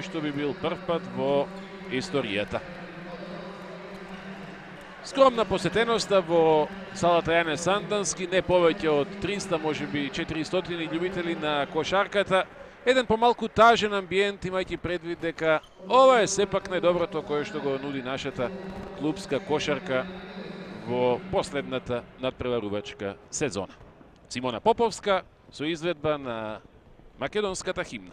што би бил прв пат во историјата. Скромна посетеноста во салата Јане Сандански, не повеќе од 300, можеби 400 љубители на кошарката. Еден помалку тажен амбиент, имајќи предвид дека ова е сепак најдоброто кое што го нуди нашата клубска кошарка во последната надпреварувачка сезона. Симона Поповска со изведба на македонската химна.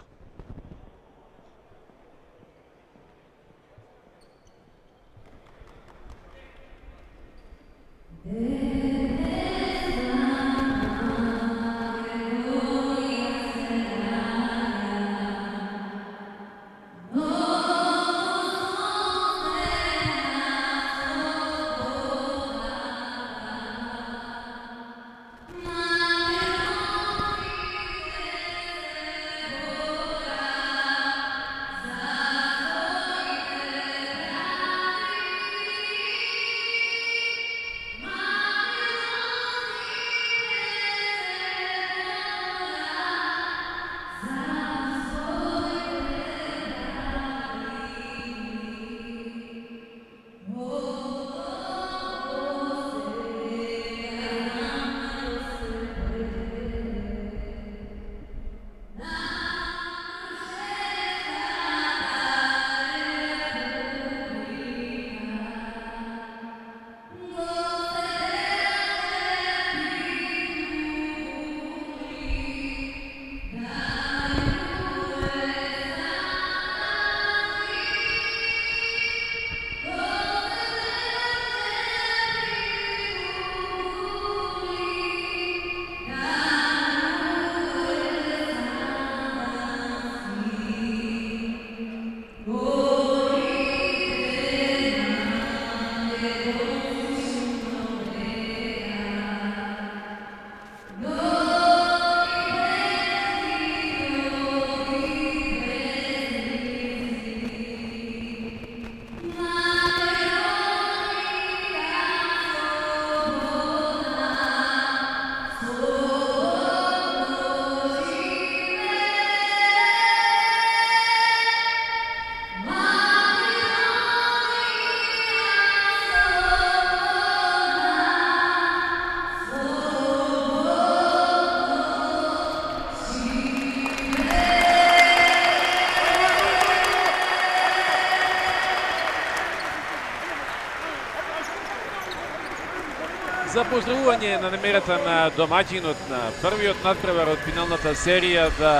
За поздравување на намерата на домаќинот на првиот надпревар од финалната серија да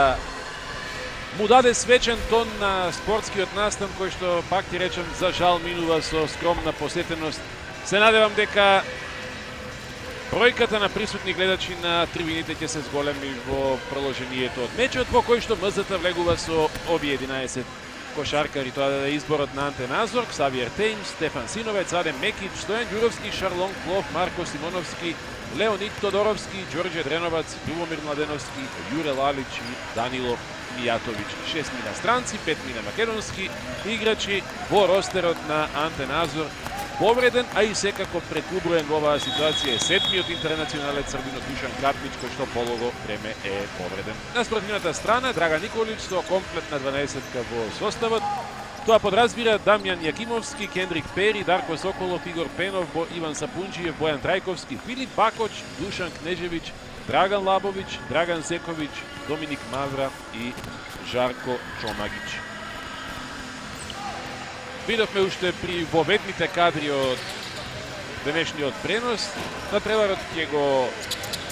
му даде свечен тон на спортскиот настан кој што, пак ти речем, за жал минува со скромна посетеност. Се надевам дека бројката на присутни гледачи на трибините ќе се зголеми во продолжението од мечот, во кој што МЗТ влегува со овие 11 кошаркари. Тоа да е изборот на Анте Назор, Ксавиер Тејм, Стефан Синовец, Адем Мекич, Стојан Ѓуровски, Шарлон Клов, Марко Симоновски, Леонид Тодоровски, Ѓорđe Дреновац, Любомир Младеновски, Јуре Лалич и Данило Мијатовиќ. 6 мина странци, 5 мина македонски играчи во ростерот на Анте Назор. Повреден, а и секако прекуброен во оваа ситуација е седмиот интернационалец србинот Душан Каплич, кој што полого време е повреден. На спротивната страна Драган Николич со комплетна 12-ка во составот. Тоа подразбира Дамјан Јакимовски, Кендрик Пери, Дарко Соколов, Игор Пенов, Иван Сапунџиев, Бојан Трајковски, Филип Бакоч, Душан Кнежевиќ, Драган Лабовиќ, Драган Сековиќ, Доминик Мавра и Жарко Чомагиќ. Видовме уште при воведните кадри од денешниот пренос. Надпреварот ќе го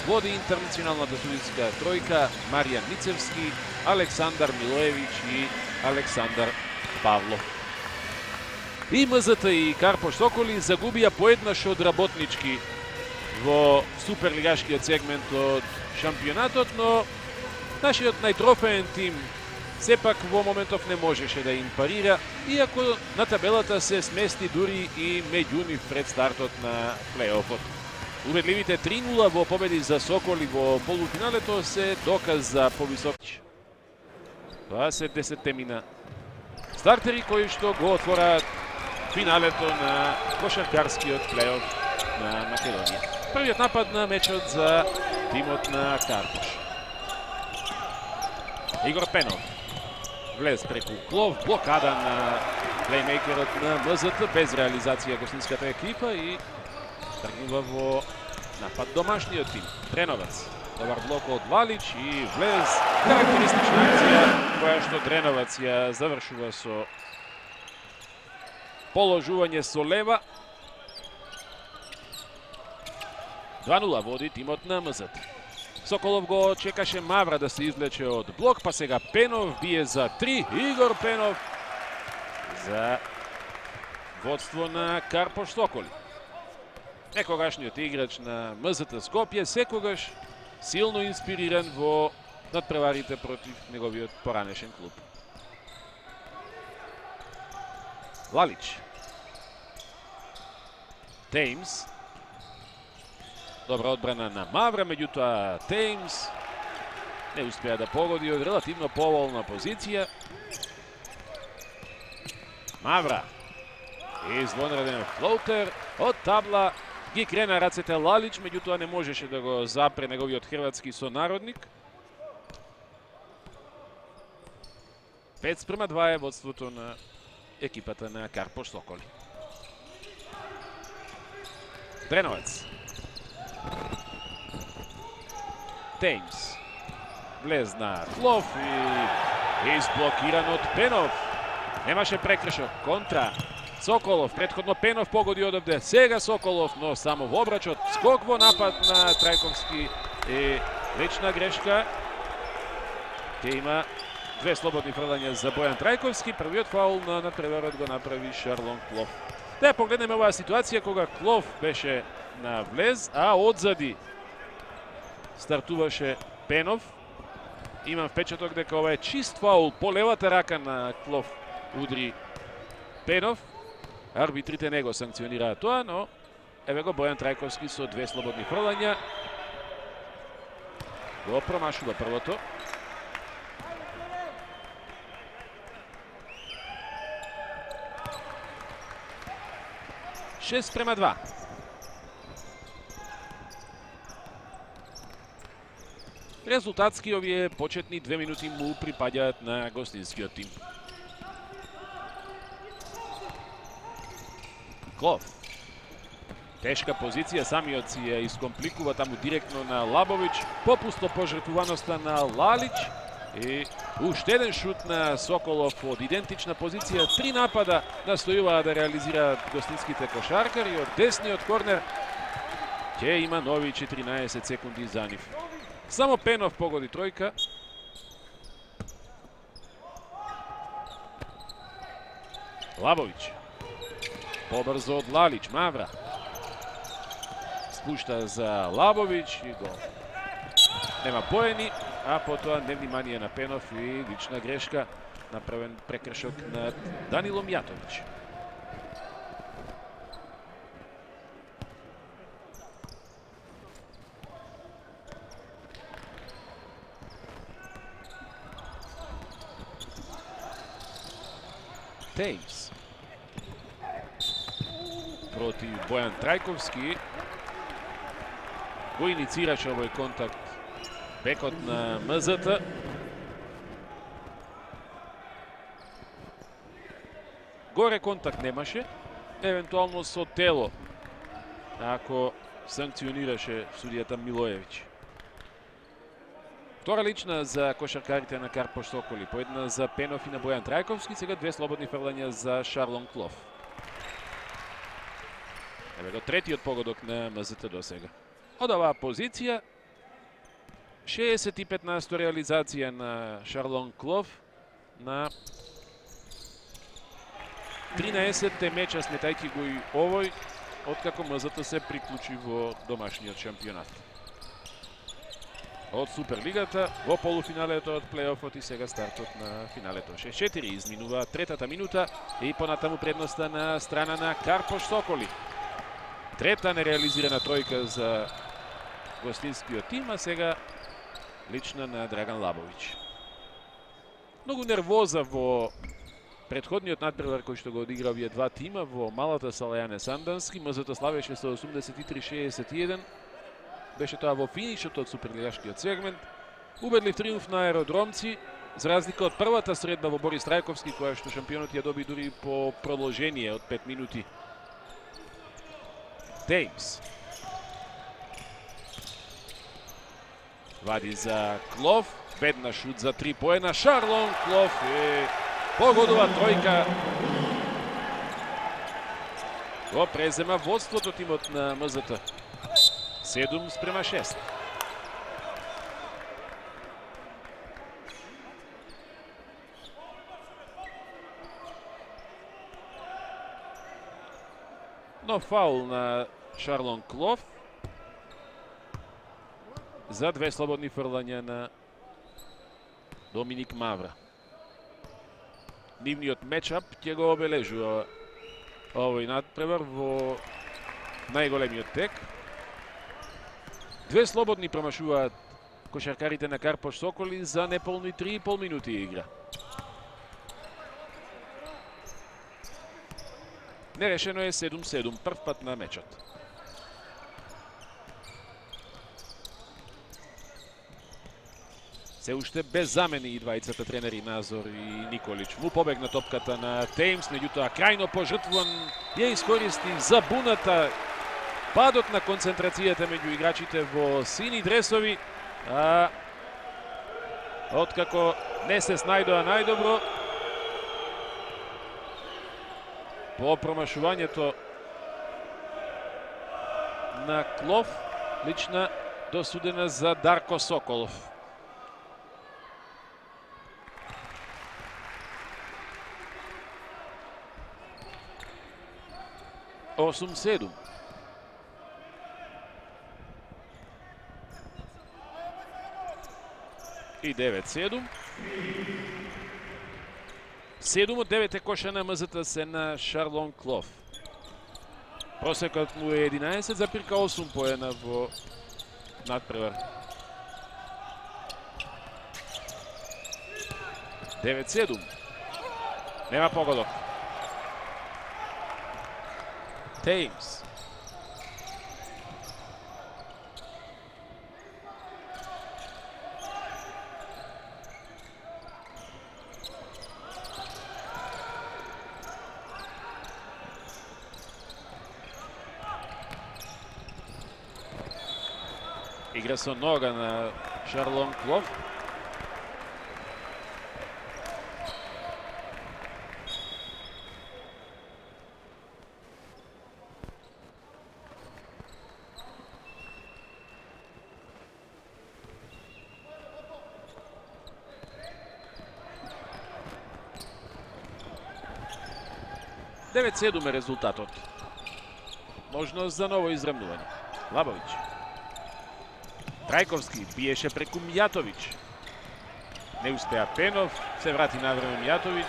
води интернационалната судитска тројка Маријан Ницевски, Александар Милоевиќ и Александар Павлов. И МЗТ и Карпош Соколи загубија поеднаш од работнички во суперлигашкиот сегмент од шампионатот, но нашиот најтрофеен тим сепак во моментов не можеше да им парира, иако на табелата се смести дури и меѓу нив пред стартот на плейофот. Убедливите 3-0 во победи за Соколи во полуфиналето се доказ за повисоки. Тоа се 10 мина стартери кои што го отвораат финалето на кошаркарскиот плейоф на Македонија. Првиот напад на мечот за тимот на Карпош. Игор Пенов. Влез преку Клов, блокада на плеймейкерот на МЗТ, без реализација гостинската екипа и тргнува во напад домашниот тим. Дреновац. Добар блок од Валич и Влез. Карактеристична акција која што Дреновац ја завршува со положување со лева. 2:0 води тимот на МЗТ. Соколов го чекаше Мавра да се извлече од блок, па сега Пенов бие за 3. Игор Пенов за водство на Карпош Соколи. Некогашниот играч на МЗТ Скопје, секогаш силно инспириран во надпреварите против неговиот поранешен клуб. Лалич. Теймс. Добра одбрана на Мавра, меѓутоа Теймс не успеа да погоди од релативно поволна позиција. Мавра. Извонреден флоутер од табла. Ги крена рацете Лалич, меѓутоа не можеше да го запре неговиот хрватски сонародник. 5:2 е водството на екипата на Карпош Соколи. Дреновец. Теймс. Влез на Клов и изблокиран од Пенов. Немаше прекршок. Контра. Соколов, предходно Пенов погоди одовде, сега Соколов, но само во обрачот. Скок во напад на Трајковски и лична грешка. Те има две слободни фрлања за Бојан Трајковски. Првиот фаул на надпреварот го направи Шарлон Клов. Да ја погледнеме оваа ситуација кога Клов беше на Влез, а одзади стартуваше Пенов. Имам впечаток дека ова е чист фаул. По левата рака на Клов удри Пенов. Арбитрите не го санкционираат тоа, но еве го Бојан Трајковски со две слободни фрлања. Го промашува првото. Шест према 2. Резултатски овие почетни 2 минути му припаѓаат на гостинскиот тим. Клов. Тешка позиција, самиот си ја искомпликува таму директно на Лабовиќ. Попусто пожртвуваноста на Лалич. И уште еден шут на Соколов од идентична позиција. 3 напада настојуваа да реализираат гостинските кошаркари. Од десниот корнер ќе има нови 14 секунди за нив. Само Пенов погоди тројка. Лабовиќ. Побрзо од Лалич, Мавра. Спушта за Лабовиќ и гол. Нема поени, а потоа невнимание на Пенов и лична грешка, направен прекршок над Данило Мјатовиќ. Теймс. Против Бојан Трајковски. Го иницираше овој контакт бекот на МЗТ. Горе контакт немаше, евентуално со тело, ако санкционираше судијата Милоевиќ. Втора лична за кошаркарите на Карпош Соколи, по една за Пенов и на Бојан Трајковски, сега две слободни фрлања за Шарлон Клов. Еве го третиот погодок на МЗТ до сега. Од оваа позиција 65% реализација на Шарлон Клов на 13-те меча, сметајќи го и овој, откако МЗТ се приклучи во домашниот шампионат. Од Суперлигата во полуфиналето од плейофот и сега стартот на финалето. 6-4 изминува третата минута и понатаму предноста на страна на Карпош Соколи. Трета нереализирана тројка за гостинскиот тим, а сега лична на Драган Лабовиќ. Многу нервоза во предходниот надпревар кој што го одигра овие два тима во малата сала Јане Сандански. МЗТ славеше со 83-61. Беше тоа во финишот од суперлигашкиот сегмент. Убедлив триумф на аеродромци За разлика од првата средба во Борис Трајковски, која што шампионот ја доби дури по продолжение од 5 минути. Теймс. Вади за Клов. Бедна шут за 3 поена. Шарлон Клов погодува тројка. Го презема водството тимот на МЗТ. 7-6. Но фаул на Шарлон Клов за 2 слободни фрлања на Доминик Мавра. Нивниот мечап ќе го обележува овој надпревар во најголемиот тек. 2 слободни промашуваат кошаркарите на Карпош Соколи за неполни 3,5 минути игра. Нерешено е 7-7, прв пат на мечот. Се уште без замени и двајцата тренери Назор и Николич. Му побегна топката на Теймс, меѓутоа крајно пожртвуван ја искористи забуната, падот на концентрацијата меѓу играчите во сини дресови. Откако не се снајдоа најдобро, по промашувањето на Клов, лична досудена за Дарко Соколов. 8-7. И 9-7. 7 од 9 коша на МЗТ се на Шарлон Клов. Просекот му е 11, запирка 8 поена во надпревар. 9-7. Нема погодок. Теймс. Игра со нога на Шарлон Клов. Девет-7 е резултатот. Можност за ново изравнување. Лабовиќ. Трајковски биеше преку Мијатовиќ. Не успеа Пенов, се врати навреме Мијатовиќ.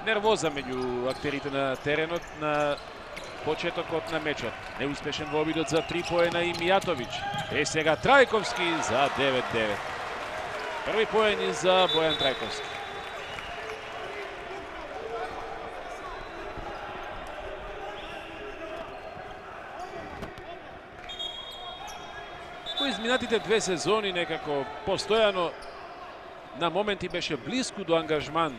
Нервоза меѓу актерите на теренот на почетокот на мечот. Неуспешен во обидот за 3 поена и Мијатовиќ. Е сега Трајковски за 9-9. Први поени за Бојан Трајковски. Во изминатите 2 сезони некако постојано на моменти беше блиску до ангажман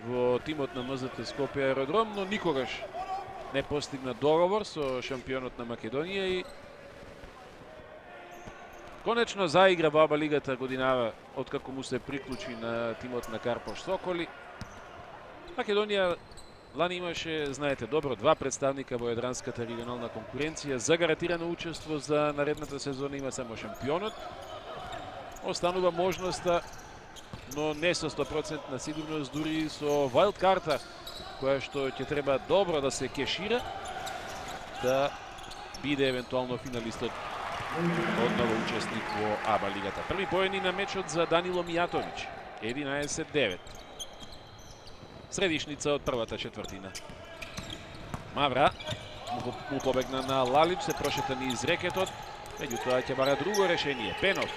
во тимот на МЗТ Скопје Аеродром, но никогаш не постигна договор со шампионот на Македонија и конечно заигра во АБА лигата годинава откако му се приклучи на тимот на Карпош Соколи. Македонија лани имаше, знаете добро, 2 представника во јадранската регионална конкуренција. За гарантирано учество за наредната сезона има само шампионот. Останува можноста, но не со 100% сигурност, дури со вајлд карта, која што ќе треба добро да се кешира, да биде евентуално финалистот одново учесник во АБА лигата. Први поени на мечот за Данило Мијатовиќ. 11-9. Средишница од првата четвртина. Мавра му побегна на Лалич, се прошета низ рекетот, меѓутоа ќе бара друго решение. Пенов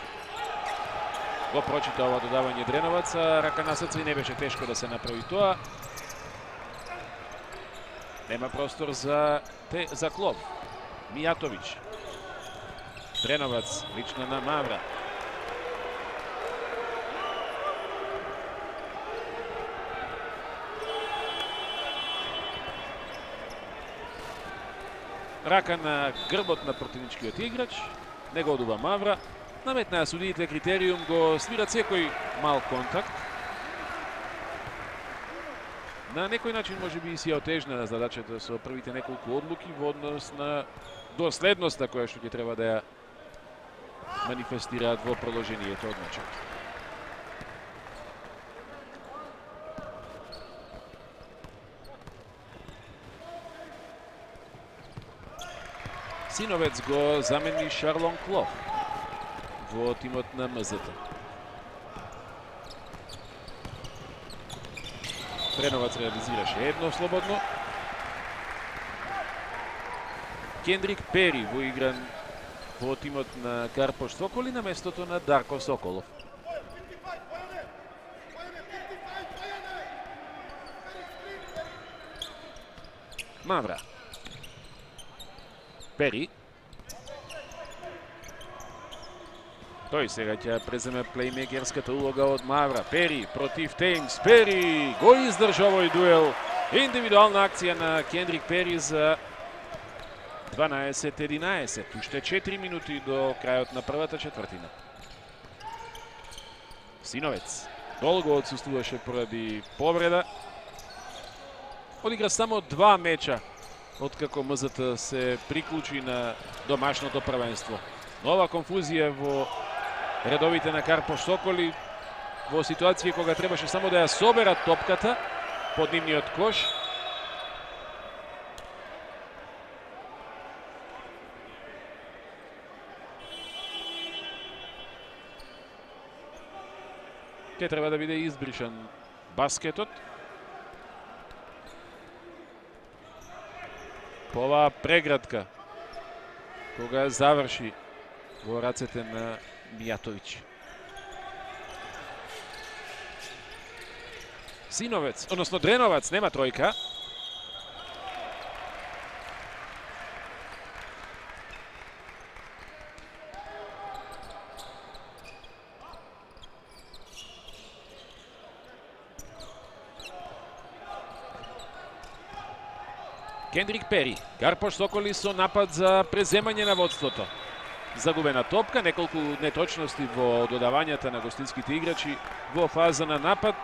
го прочита ова додавање Дреновац, рака на срце и не беше тешко да се направи тоа. Нема простор за Клов. Мијатовиќ. Дреновац, лично на Мавра. Рака на грбот на противничкиот играч, не го одува Мавра. Наметнаа судиите критериум, го свират секој мал контакт. На некој начин може би си отежна задачата со првите неколку одлуки во однос на доследноста која што ќе треба да ја манифестираат во продолжението од мечот. Синовец го замени Шарлон Клоф во тимот на МЗТ. Дреновац реализираше едно слободно. Кендрик Пери во игран во тимот на Карпош Соколи на местото на Дарко Соколов. Мавра. Пери. Тој сега ќе преземе плеймейкерската улога од Мавра. Пери против Теймс. Пери го издржа овој дуел. Индивидуална акција на Кендрик Пери за 12-11. Уште 4 минути до крајот на првата четвртина. Синовец долго отсуствуваше поради повреда. Одигра само 2 меча откако МЗТ се приклучи на домашното првенство. Нова конфузија во редовите на Карпош Соколи во ситуација кога требаше само да ја соберат топката под нивниот кош. Ке треба да биде избришан баскетот. По оваа преградка кога заврши во рацете на Мијатовиќ. Синовец, односно Дреновац, нема тројка. Кендрик Пери, Карпош Соколи со напад за преземање на водството. Загубена топка, неколку неточности во додавањата на гостинските играчи во фаза на напад.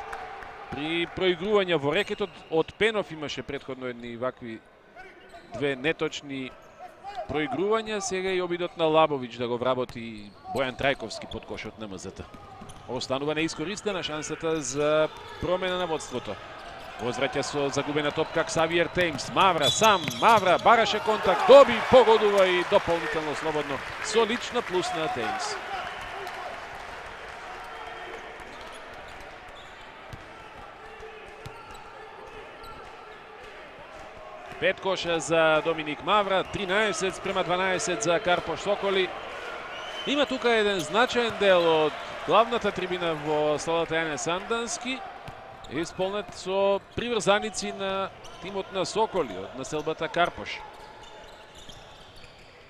При проигрување во рекетот од Пенов имаше претходно едни вакви две неточни проигрувања. Сега и обидот на Лабовиќ да го вработи Бојан Трајковски под кошот на МЗТ. Останува неискористена шансата за промена на водството. Возвраќа со загубена топка Ксавиер Теймс. Мавра сам, Мавра бараше контакт, доби, погодува и дополнително слободно со лична плюс на Теймс. Пет коша за Доминик Мавра, 13-12 за Карпош Соколи. Има тука еден значаен дел од главната трибина во салата Јане Сандански, исполнет со приврзаници на тимот на Соколи од населбата Карпош.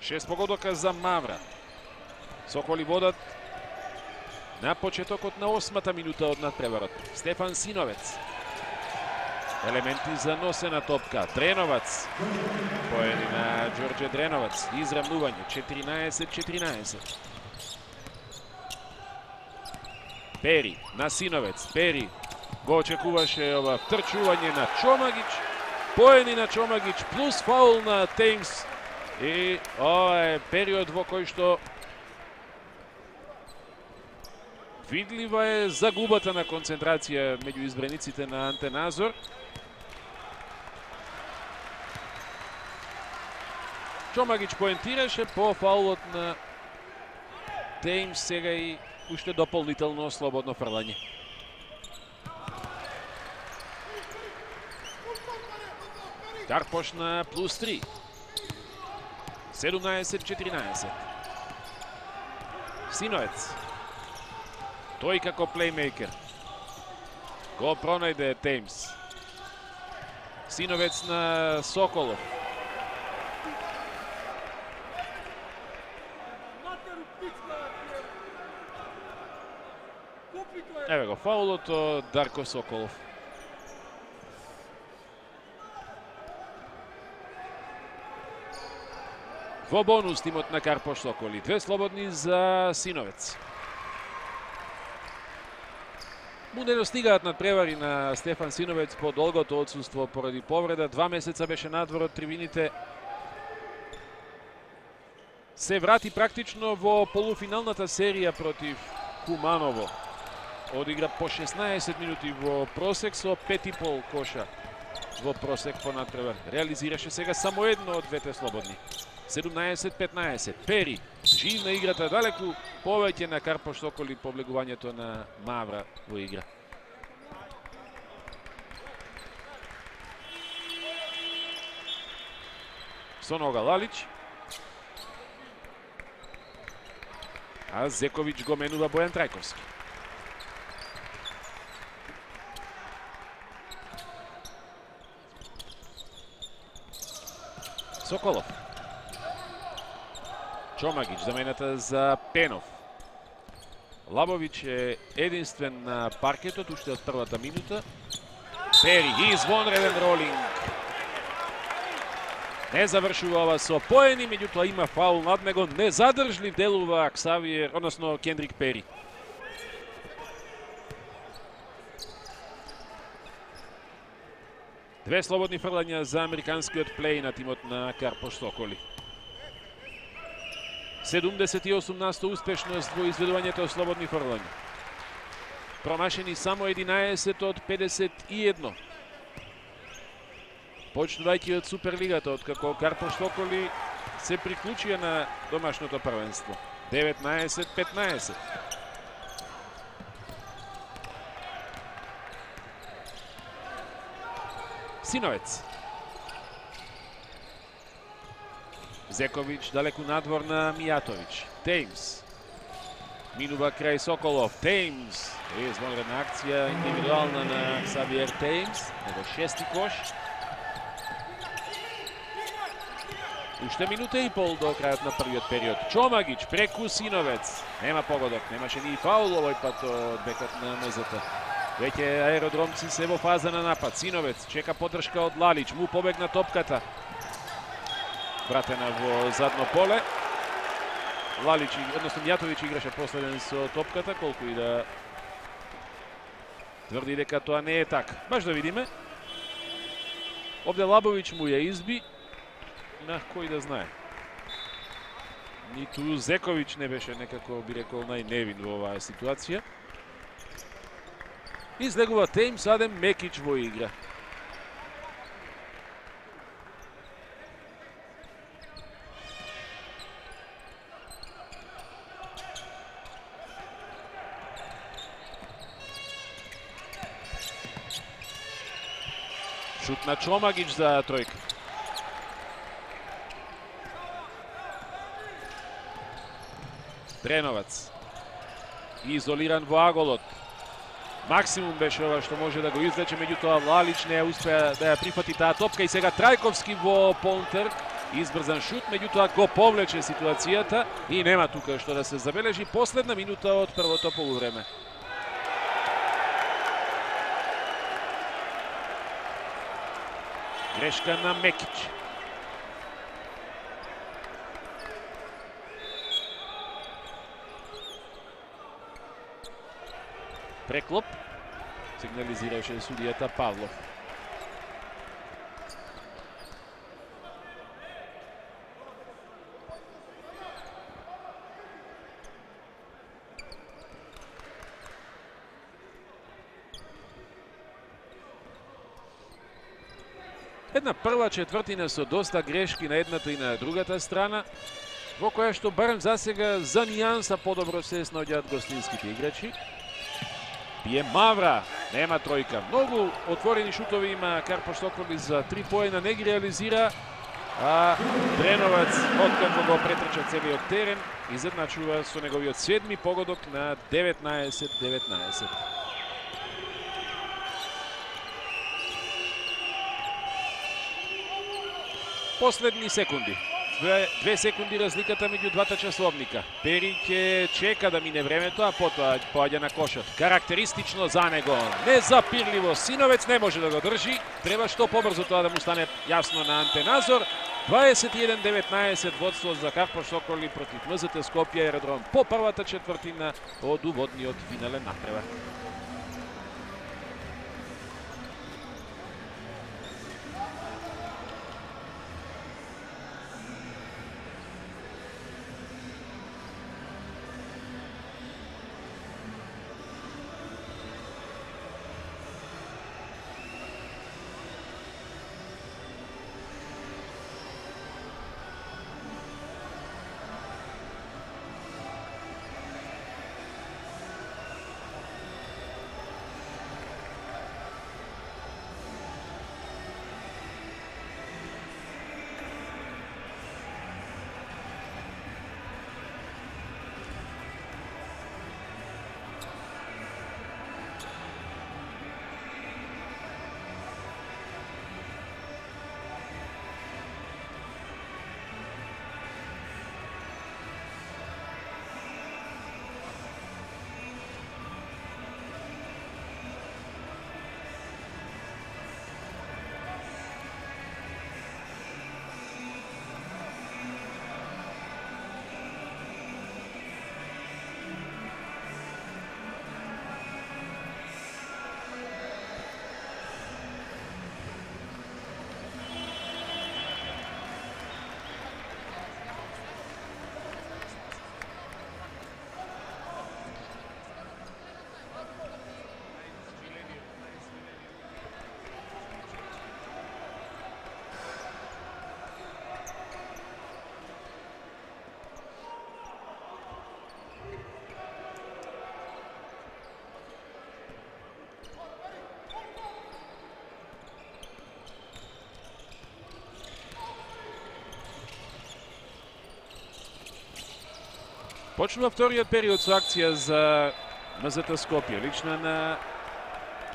6 погодока за Мавра. Соколи водат на почетокот на 8-та минута од надпреварот. Стефан Синовец. Елементи за носена топка. Дреновац. Поени на Ѓорѓе Дреновац. Израмнување. 14-14. Пери на Синовец. Пери го очекуваше ова втрчување на Чомагиќ. Поени на Чомагиќ плюс фаул на Теймс. И ова е период во кој што видлива е загубата на концентрација меѓу избраниците на Анте Назор. Чомагиќ поентираше по фаулот на Теймс, сега и уште дополнително слободно фрлање. Карпош на плюс 3. 17-14. Синовец. Тој како плеймейкер. Го пронајде Теймс. Синовец на Соколов. Еве го фаулот од Дарко Соколов. Во бонус тимот на Карпош Соколи. 2 слободни за Синовец. Му недостигаат надпревари на Стефан Синовец по долгото отсуство поради повреда. 2 месеца беше надвор од трибините. Се врати практично во полуфиналната серија против Куманово. Одигра по 16 минути во просек со 5,5 коша во просек по надпревар. Реализираше сега само едно од двете слободни. 17-15. Пери. Жив на играта, далеку повеќе на Карпош Соколи по влегувањето на Мавра во игра. Со нога Лалич. А Зековиќ го менува Бојан Трајковски. Соколов. Чомагич замената за Пенов. Лабовиќ е единствен на паркетот уште од првата минута. Пери, извонреден ролинг. Не завршува ова со поени, меѓутоа има фаул над него. Незадржлив делува Ксавиер, односно Кендрик Пери. Две слободни фрлања за американскиот плей на тимот на Карпош Соколи. 78% успешност во изведувањето слободни фрлања. Промашени само 11 од 51. Почнувајќи од Суперлигата, откако Карпош Соколи се приклучија на домашното првенство. 19-15. Синовец. Зековиќ далеку надвор на Мијатовиќ. Теймс. Минува крај Соколов. Теймс. Извонредна акција индивидуална на Ксавиер Теймс. Него 6-ти кош. Уште минута и пол до крајот на првиот период. Чомагич преку Синовец. Нема погодок, немаше ни фаул овој пат од бекот на МЗТ. Веќе аеродромци се во фаза на напад. Синовец чека поддршка од Лалич, му побегна топката. Вратена во задно поле. Лалич, односно Мијатовиќ играше последен со топката, колку и да тврди дека тоа не е така. Баш да видиме. Овде Лабовиќ му ја изби. На кој да знае. Ниту Зековиќ не беше некако, би рекол, најневин во оваа ситуација. Излегува Теймс, Адем Мекич во игра. Шут на Чомагич за тројка. Дреновац. Изолиран во аголот. Максимум беше ова што може да го извлече, меѓутоа Лалич не успеа да ја прифати таа топка и сега Трајковски во понтер. Избрзан шут, меѓутоа го повлече ситуацијата и нема тука што да се забележи. Последна минута од првото полувреме. Грешка на Мекич. Преклоп, сигнализираше судијата Павлов. Една прва четвртина со доста грешки на едната и на другата страна, во која што барем засега за нијанса подобро се снаоѓаат гостинските играчи. Бие Мавра, нема тројка. Многу отворени шутови има Карпош Соколи за 3 поена, не ги реализира, а Дреновац, откако го претрча целиот терен, изедначува со неговиот 7-ми погодок на 19-19. Последни секунди. 2 секунди разликата меѓу двата часовника. Периќ чека да мине времето, а потоа поаѓа на кошот. Карактеристично за него, незапирливо, Синовец не може да го држи. Треба што побрзо тоа да му стане јасно на Анте Назор. 21-19 водство за Карпош Соколи против МЗТ Скопје Аеродром по првата четвртина од уводниот финален натпревар. Почнува вториот период со акција за МЗТ Скопје. Лична на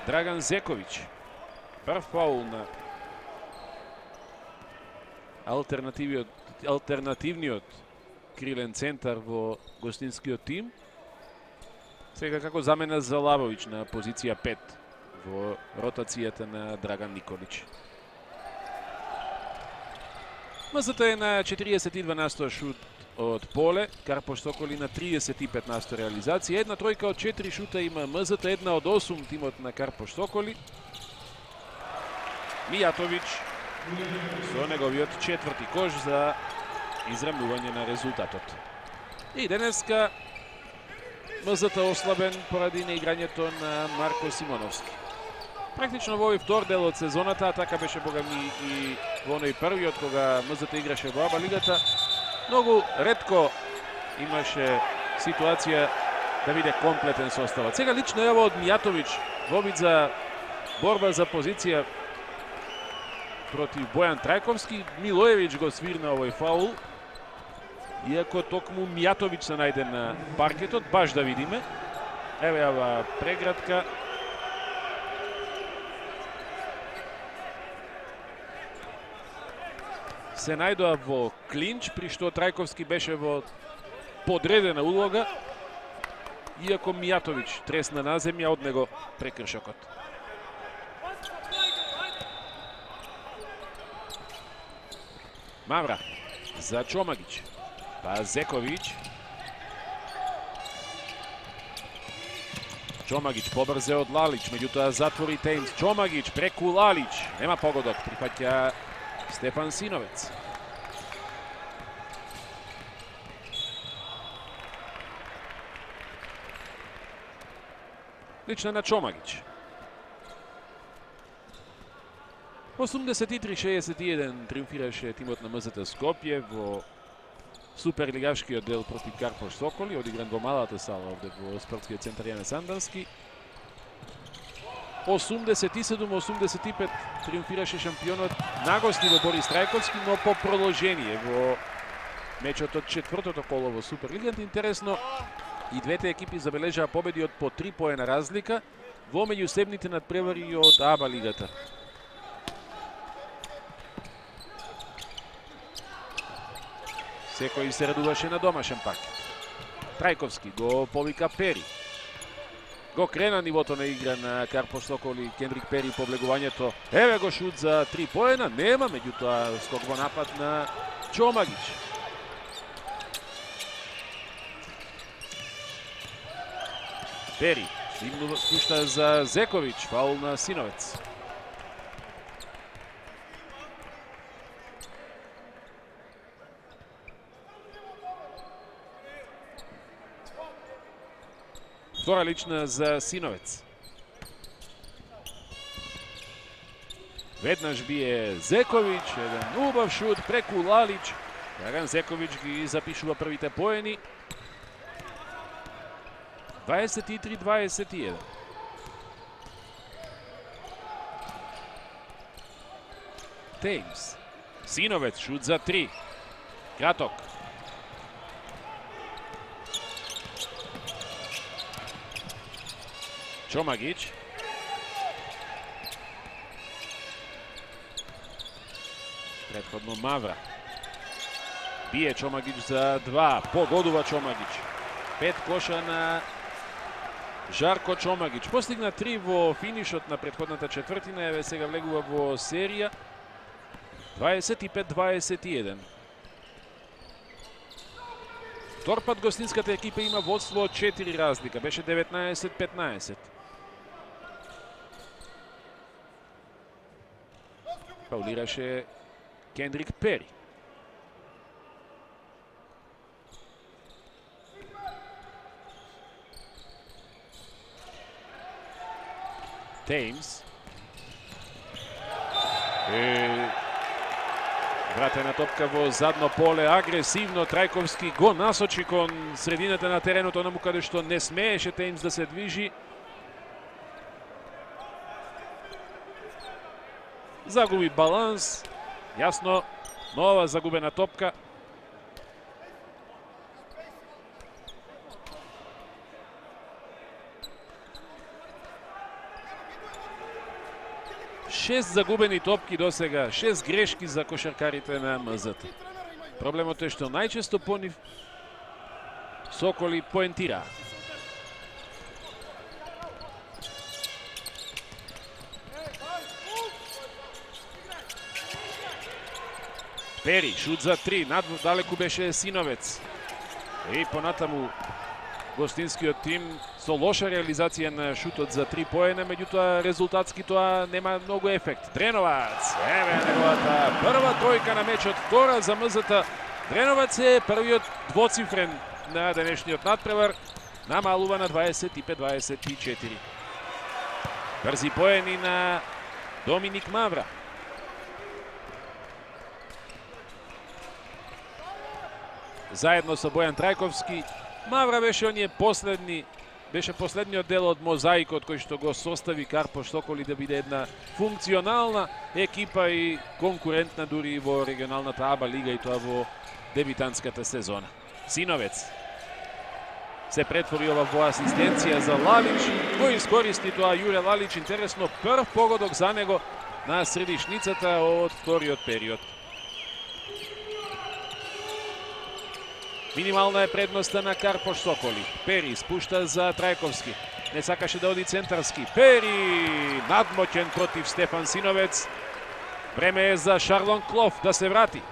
Драган Зековиќ. Прв фаул на алтернативниот крилен центар во гостинскиот тим. Сега како замена за Лавовиќ на позиција 5 во ротацијата на Драган Николич. МЗТ е на 42% шут од поле, Карпош Соколи на 35% реализација. Една тројка од 4 шута има МЗТ, една од 8 тимот на Карпош Соколи. Мијатовиќ со неговиот четврти кош за израмнување на резултатот. И денеска МЗТ ослабен поради неиграњето на Марко Симоновски. Практично во овој втор дел од сезоната, а така беше богами и во оној првиот кога МЗТ играше во АБА лигата, многу ретко имаше ситуација да биде комплетен составот. Сега лична јава од Мијатовиќ во обид за борба за позиција против Бојан Трајковски. Милоевиќ го свирна овој фаул, иако токму Мијатовиќ се најде на паркетот, баш да видиме. Еве јава преградка. Се најдоа во клинч, при што Трајковски беше во подредена улога, иако Мијатовиќ тресна на земја од него прекршокот. Мавра за Чомагиќ, па Зековиќ. Чомагиќ побрзе од Лалич, меѓутоа затвори Тејмс. Чомагиќ преку Лалич, нема погодок, прифаќа Стефан Синовец. Лична на Чомагиќ. 83-61 триумфираше тимот на МЗТ Скопје во суперлигавшкиот дел против Карпош Соколи, одигран во малата сала овде во спортскиот центар Јане Сандански. 87-85 триумфираше шампионот на гости во Борис Трајковски, но по продолжение во мечот од четвртото коло во Суперлигата. Интересно, и двете екипи забележаа победи од по 3 поена разлика во меѓусебните надпревари од АБА лигата. Секој се радуваше на домашен паркет. Трајковски го повика Пери. Го крена нивото на игра на Карпош Соколи, Кендрик Пери по облегувањето. Еве го шут за 3 поена, нема, меѓутоа скок во напад на Чомагич. Пери спушта за Зекович, фаул на Синовец. Втора лична за Синовец. Веднаш бие Зекович, еден убав шут преку Лалич. Драган Зекович ги запишува првите поени. 23-21. Теймс. Синовец, шут за 3. Краток. Чомагич. Предходно Мавра. Бие Чомагич за 2. Погодува Чомагич. 5 коша на Жарко Чомагич. Постигна 3 во финишот на предходната четвртина. Еве сега влегува во серија. 25-21. Втор пат гостинската екипа има водство од 4 разлика. Беше 19-15. Фаулираше Кендрик Пери. Теймс. Вратена топка во задно поле, агресивно Трајковски го насочи кон средината на теренот, онаму каде што не смееше Теймс да се движи. Загуби баланс, јасно, нова загубена топка. Шест загубени топки до сега, 6 грешки за кошаркарите на МЗ. Проблемот е што најчесто по нив Соколи поентира. Пери, шут за 3, наддалеку беше Синовец. И понатаму гостинскиот тим со лоша реализација на шутот за 3 поена, меѓутоа резултатски тоа нема многу ефект. Дреновац, еве неговата прва тројка на мечот, втора за МЗ. Дреновац е првиот двоцифрен на денешниот надпревар, намалува на 25-24. Брзи поени на Доминик Мавра. Заедно со Бојан Трајковски, Мавра беше последниот дел од мозаикот кој што го состави Карпош Соколи да биде една функционална екипа и конкурентна дури во регионалната АБА лига и тоа во дебитантската сезона. Синовец се претвори ова во асистенција за Лалич, кој искористи тоа Јуре Лалич, интересно прв погодок за него на средишницата од вториот период. Минимална е предноста на Карпош Соколи. Пери спушта за Трајковски. Не сакаше да оди центарски. Пери надмоќен против Стефан Синовец. Време е за Шарлон Клоф да се врати.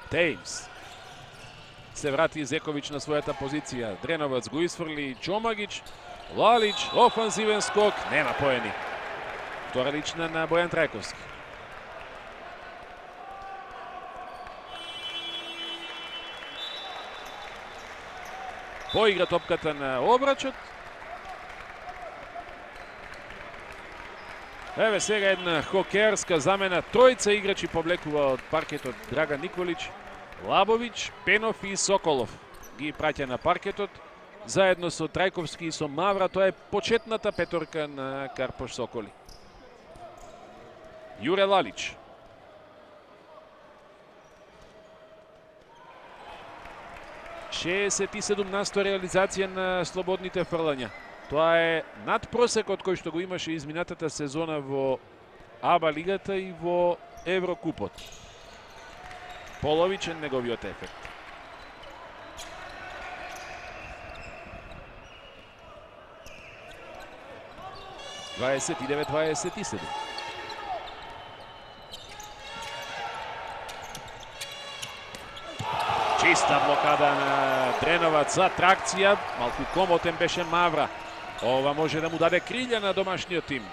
Теймс. Се врати Зекович на својата позиција. Дреновац го изфрли Чомагич. Лалич, офанзивен скок, нема поени. Втора лична на Бојан Трајковски. Поигра топката на обрачот. Еве сега една хокерска замена. Тројца играчи повлекува од паркетот Драган Николич, Лабович, Пенов и Соколов. Ги праќа на паркетот. Заедно со Трајковски и со Мавра, тоа е почетната петорка на Карпош Соколи. Јуре Лалич. Шеесет и 17 реализација на слободните фрлања. Тоа е над просекот кој што го имаше изминатата сезона во АБА лигата и во Еврокупот. Половичен неговиот ефект. Дваесет и 27. Чиста блокада на Дреноваc за тракција. Малку комотен беше Мавра. Ова може да му даде крилја на домашниот тим.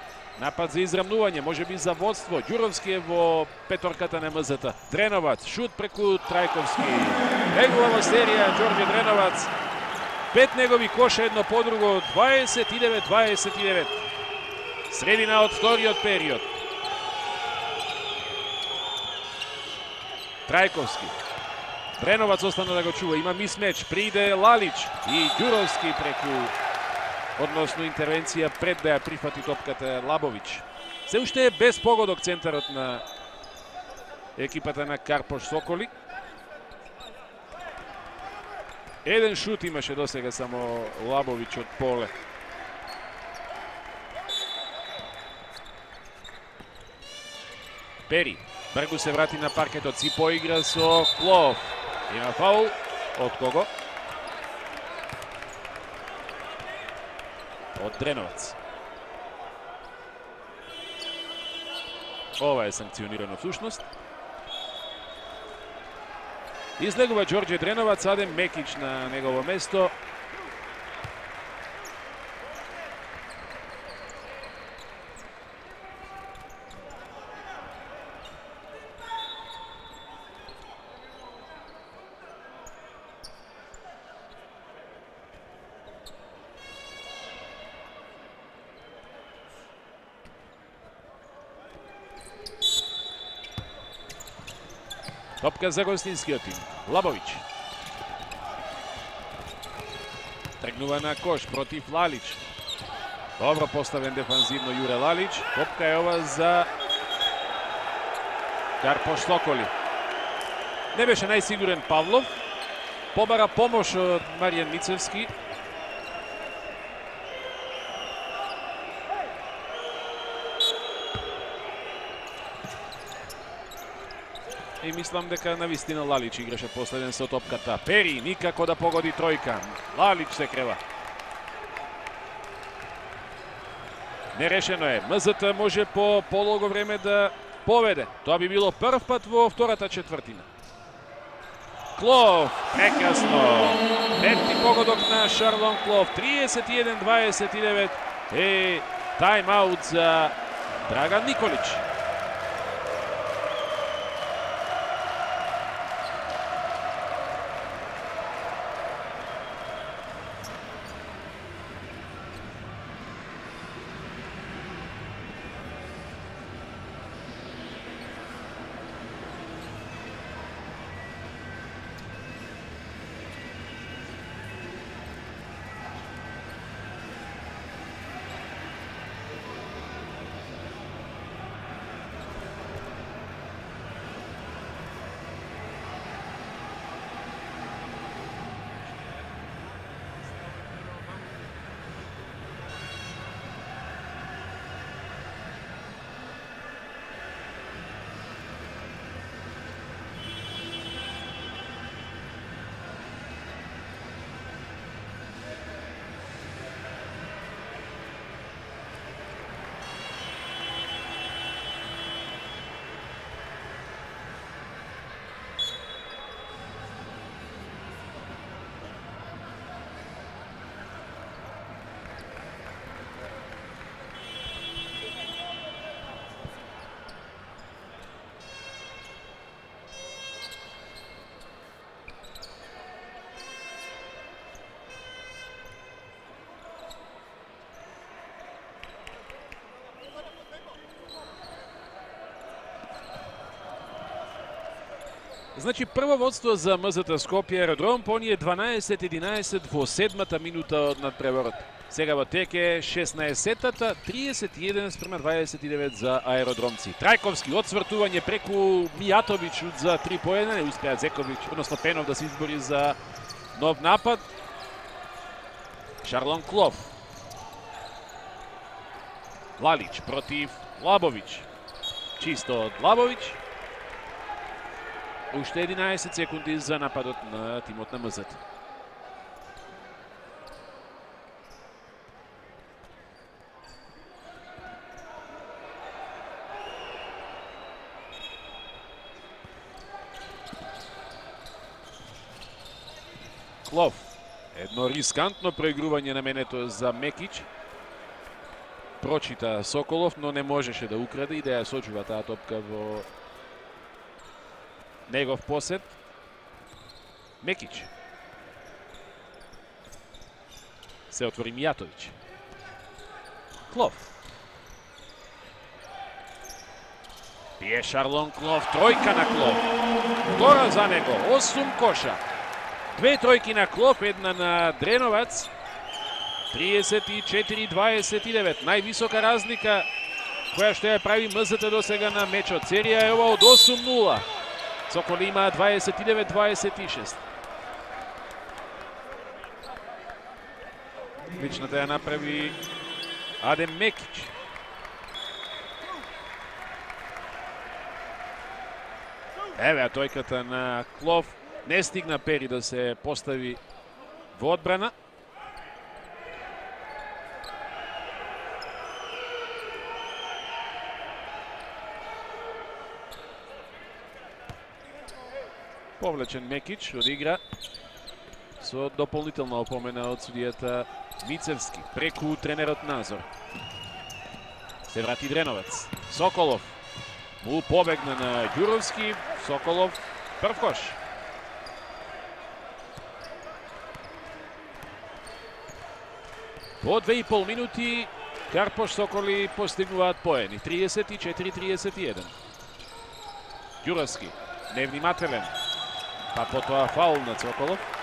Напад за израмнување, може би за водство. Ѓуровски е во петорката на МЗТ. Дреноваc, шут преку Трајковски. Регуларна серија Ѓорѓе Дреноваc. 5 негови коша едно по друго. 29-29. Средина од вториот период. Трајковски. Дреноваc остана да го чува. Има мисмеч. Приде Лалич и Ѓуровски преку, односно интервенција пред да ја прифати топката Лабовиќ. Се уште е без погодок центарот на екипата на Карпош Соколи. Еден шут имаше досега само Лабовиќ од поле. Пери бргу се врати на паркетот, си поигра со Клов. Има фаул. Од кого? Од Дреноваc. Ова е санкционирано всушност. Излегува Ѓорѓе Дреноваc, Адем Мекиć на негово место. Топка за гостинскиот тим. Лабовиќ. Тргнува на кош против Лалич. Добро поставен дефанзивно Јуре Лалич. Топка е ова за Карпош Соколи. Не беше најсигурен Павлов. Побара помош од Маријан Мицевски. И мислам дека навистина Лалич играше последен со топката. Пери никако да погоди тројка. Лалич се крева. Нерешено е. МЗТ може по полого време да поведе. Тоа би било прв пат во втората четвртина. Клов, прекрасно. Пети погодок на Шарлон Клов. 31-29 е тајм-аут за Драган Николич. Значи прво водство за МЗТ Скопје Аеродром, по ние 12-11 во 7-та минута од надпреварот. Сега во тек е 16-та, 31-29 за аеродромци. Трајковски одсвртување преку Мијатовиќ за 3 по 1, не успеа Зековиќ, односно Пенов да се избори за нов напад. Шарлон Клов. Lalić protiv Labović. Čisto od Labović. Уште 11 секунди за нападот на тимот на МЗ. Клов. Едно рискантно проигрување на менето за Мекич. Прочита Соколов, но не можеше да украде и да ја сочува таа топка во негов посет. Мекич. Се отвори Мијатовиќ. Клов. Пие Шарлон Клов. Тројка на Клов. Гора за него. 8 коша. 2 тројки на Клов, една на Дреновац. 34-29. Највисока разлика која што ја прави МЗ до сега на мечот. Серија е ова од 8-0. Соколи има 29-26. Личната ја направи Адем Мекич. Еве тојката на Клов. Не стигна Пери да се постави во одбрана. Повлечен Мекич од игра со дополнителна опомена од судијата Мицевски преку тренерот Назор. Се врати Дреновец. Соколов му побегна на Ѓуровски. Соколов прв кош. По 2,5 минути Карпош Соколи постигнуваат поени. 34-31. Ѓуровски невнимателен. Па потоа фаул на Соколов.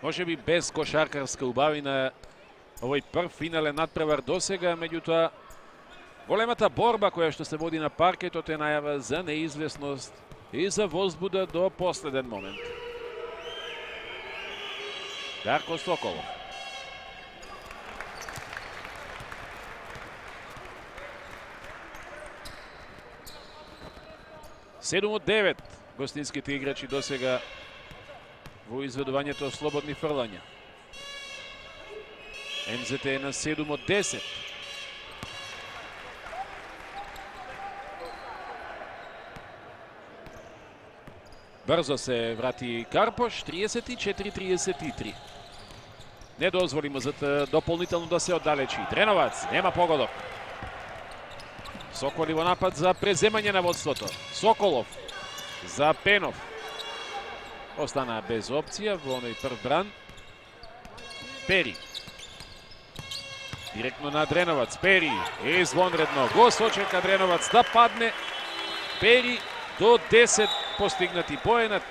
Може би без кошаркарска убавина овој прв финален надпревар досега, меѓутоа големата борба која што се води на паркетот е најава за неизвестност и за возбуда до последен момент. Дарко Соколов. Седум од 9 гостинските играчи досега во изведувањето слободни фрлања. МЗТ е на 7 од 10. Брзо се врати Карпош, 34-33. Не дозволи МЗТ дополнително да се оддалечи. Дреновац, нема погодок. Соколи во напад за преземање на водството. Соколов за Пенов. Останаа без опција во оној прв бран. Пери. Директно на Дреновац. Пери е извонредно. Го сочека Дреновац да падне. Пери до 10 постигнати поенат.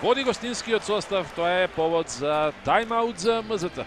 Води гостинскиот состав. Тоа е повод за тајм-аут за МЗТ.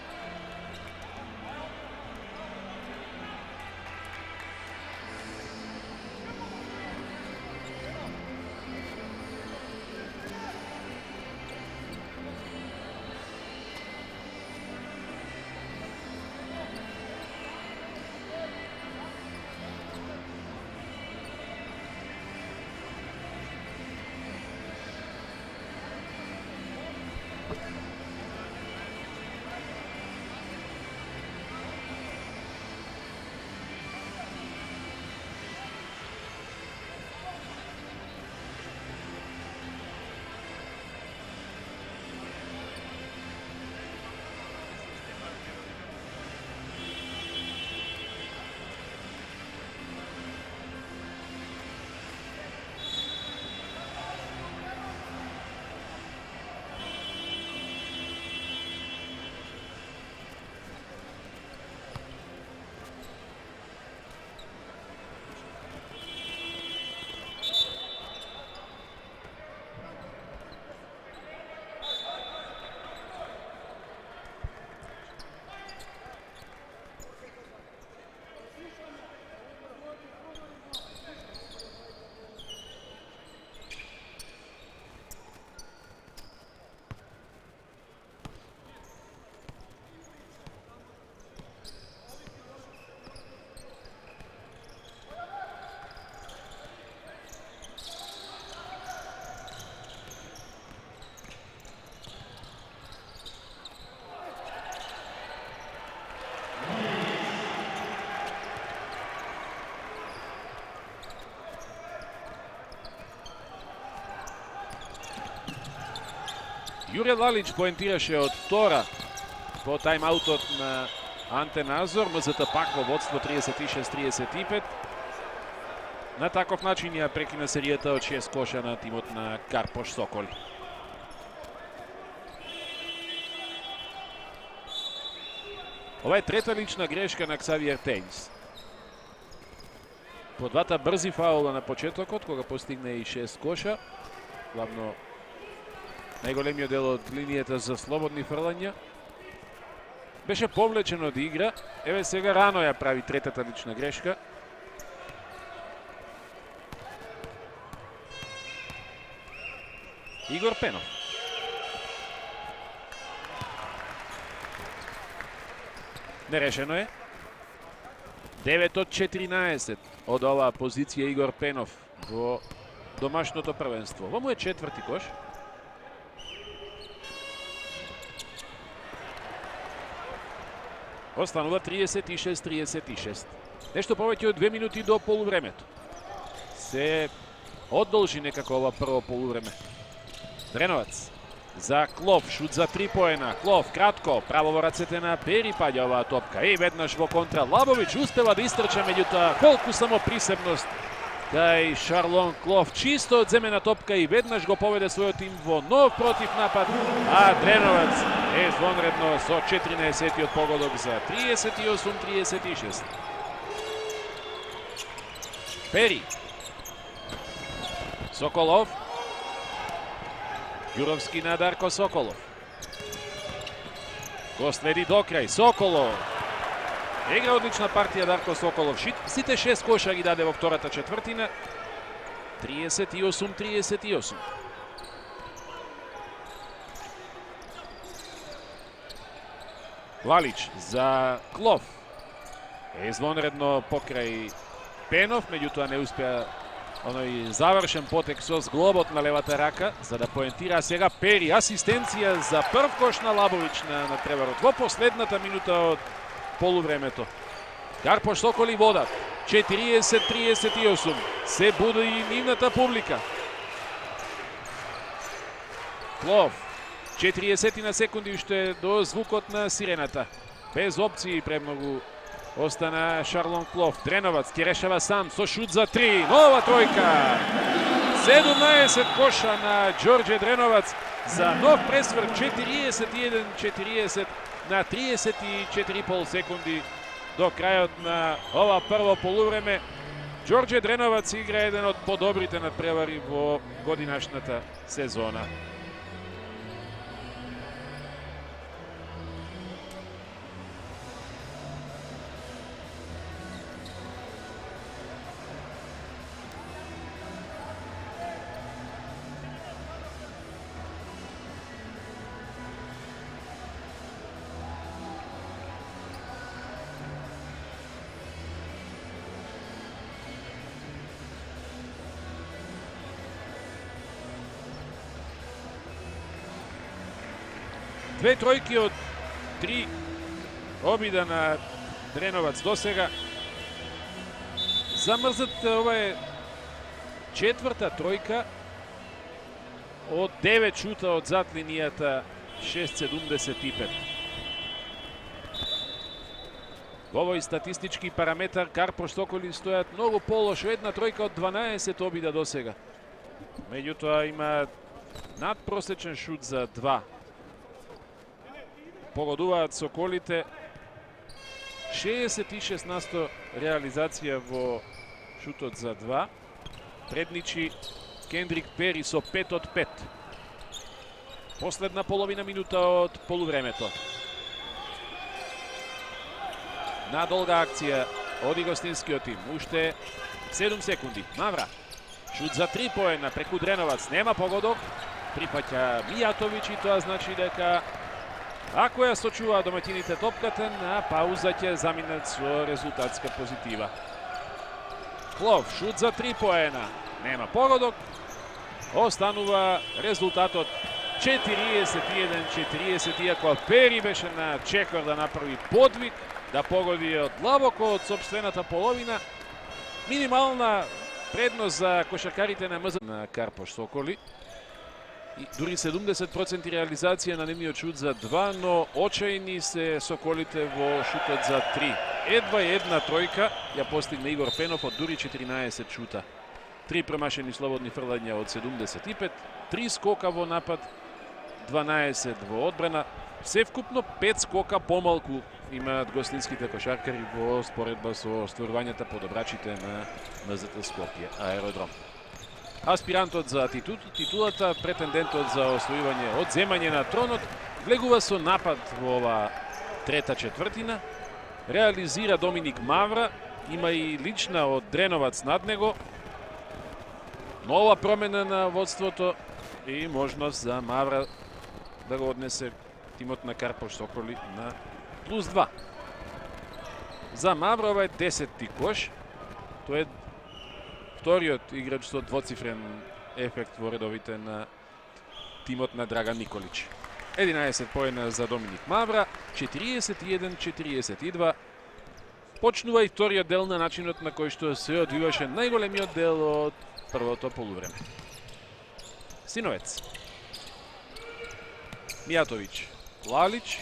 Јуре Лалич поентираше од втора по тајмаутот на Анте Назор. МЗТ пак во водство 36-35. На таков начин ја прекина серијата од 6 коша на тимот на Карпош Соколи. Ова е трета лична грешка на Ксавиер Тејнс. По двата брзи фаула на почетокот, кога постигне и 6 коша. Главно најголемиот дел од линијата за слободни фрлања. Беше повлечен од игра. Еве сега рано ја прави третата лична грешка. Игор Пенов. Нерешено е. 9 од 14 од оваа позиција Игор Пенов во домашното првенство. Во му е четврти кош. Останува 36-36. Нешто повеќе од 2 минути до полувремето. Се одолжи некако ова прво полувреме. Дреновац за Клов, шут за 3 поена. Клов, кратко, право во рацете на Пери паѓа оваа топка. И веднаш во контра Лабовиќ успева да истрча, меѓутоа колку само присебност кај Шарлон Клов. Чисто одземена топка и веднаш го поведе својот тим во нов против напад. А Дреновац е звонредно со 14-тиот погодок за 38-36. Пери. Соколов. Ѓуровски на Дарко Соколов. Го следи до крај. Соколов. Игра одлична партија Дарко Соколов. Сите 6 коша ги даде во втората четвртина. 38-38. Лалич за Клов. Е звонредно покрај Пенов, меѓутоа не успеа оној завршен потек со зглобот на левата рака, за да поентира сега Пери. Асистенција за прв кош на Лабовиќ на преварот во последната минута од полувремето. Карпош Соколи водат 40-38. Се буди и нивната публика. Клов. 40 на секунди уште до звукот на сирената. Без опции премногу остана Шарлон Клов. Дреновац ќе решава сам со шут за 3. Нова тројка. 17 коша на Ѓорѓе Дреновац за нов пресврт. 41-40 на 34,5 секунди до крајот на ова прво полувреме. Ѓорѓе Дреновац игра еден од подобрите надпревари во годинашната сезона. Две тројки од 3 обида на Дреновац досега. За МЗТ ова е четврта тројка од 9 шута од зад линијата, 6,75. Во овој статистички параметар Карпош Соколи стојат многу полошо. Една тројка од 12 обида досега. Меѓутоа има надпросечен шут за 2. Погодуваат Соколите. 66% реализација во шутот за 2. Предничи Кендрик Пери со 5 од 5. Последна половина минута од полувремето. На долга акција оди гостинскиот тим. Уште 7 секунди. Мавра. Шут за 3 поена преку Дреновац. Нема погодок. Припаќа Мијатовиќ и тоа значи дека ако ја сочуваа домаќините топката, на пауза ќе заминат со резултатска позитива. Клов, шут за 3 поена. Нема погодок. Останува резултатот 41-40, иако Пери беше на чекор да направи подвиг, да погоди од длабоко од сопствената половина. Минимална предност за кошакарите на МЗ на Карпош Соколи. И дури 70% реализација на нивниот шут за 2, но очајни се соколите во шутот за 3. Едва една тројка ја постигна Игор Пенов од дури 14 шута. 3 промашени слободни фрлања од 75, 3 скока во напад, 12 во одбрана. Севкупно 5 скока помалку имаат гостинските кошаркари во споредба со остварувањата подобрачите на МЗТ Скопје Аеродром. Аспирантот за титулата, претендентот за освојување од земање на тронот, влегува со напад во ова трета четвртина. Реализира Доминик Мавра, има и лична од Дреновац над него. Нова промена на водството и можност за Мавра да го однесе тимот на Карпош Соколи на +2. За Мавра ова е 10-ти кош. Тој е вториот играч со двоцифрен ефект во редовите на тимот на Драган Николич. 11 поена за Доминик Мавра, 41-42. Почнува и вториот дел на начинот на кој што се одвиваше најголемиот дел од првото полувреме. Синовец. Мијатовиќ, Лалич,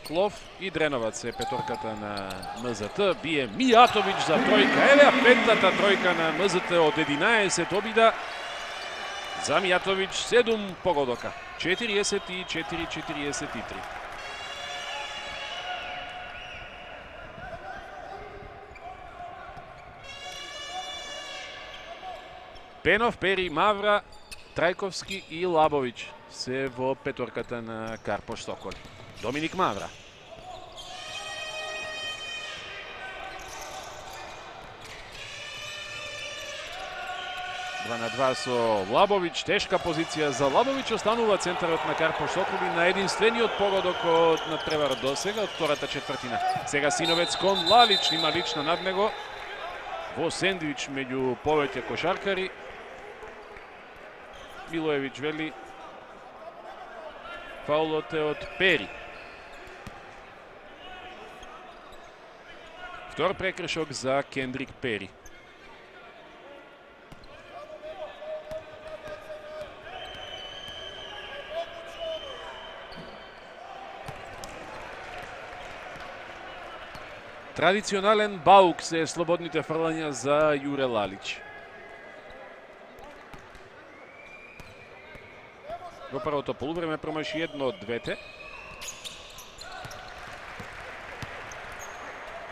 Клов и Дреновац е петорката на МЗТ. Бие Мијатовиќ за тројка. Еве петтата тројка на МЗТ од 11 обида. За Мијатовиќ 7 погодока. 44-43. Пенов, Пери, Мавра, Трајковски и Лабовиќ се во петорката на Карпош Соколи. Доминик Мавра. Два на два со Лабовиќ, тешка позиција за Лабовиќ, останува центарот на Карпош Соколи на единствениот погодок од надпреварот до сега, од втората четвртина. Сега Синовец кон Лалич, има лична над него, во сендвич меѓу повеќе кошаркари. Милоевиќ вели фаулот е од Пери. Втор прекршок за Кендрик Пери. Традиционален баук се слободните фрлања за Јуре Лалич. Во првото полувреме промаши едно од двете.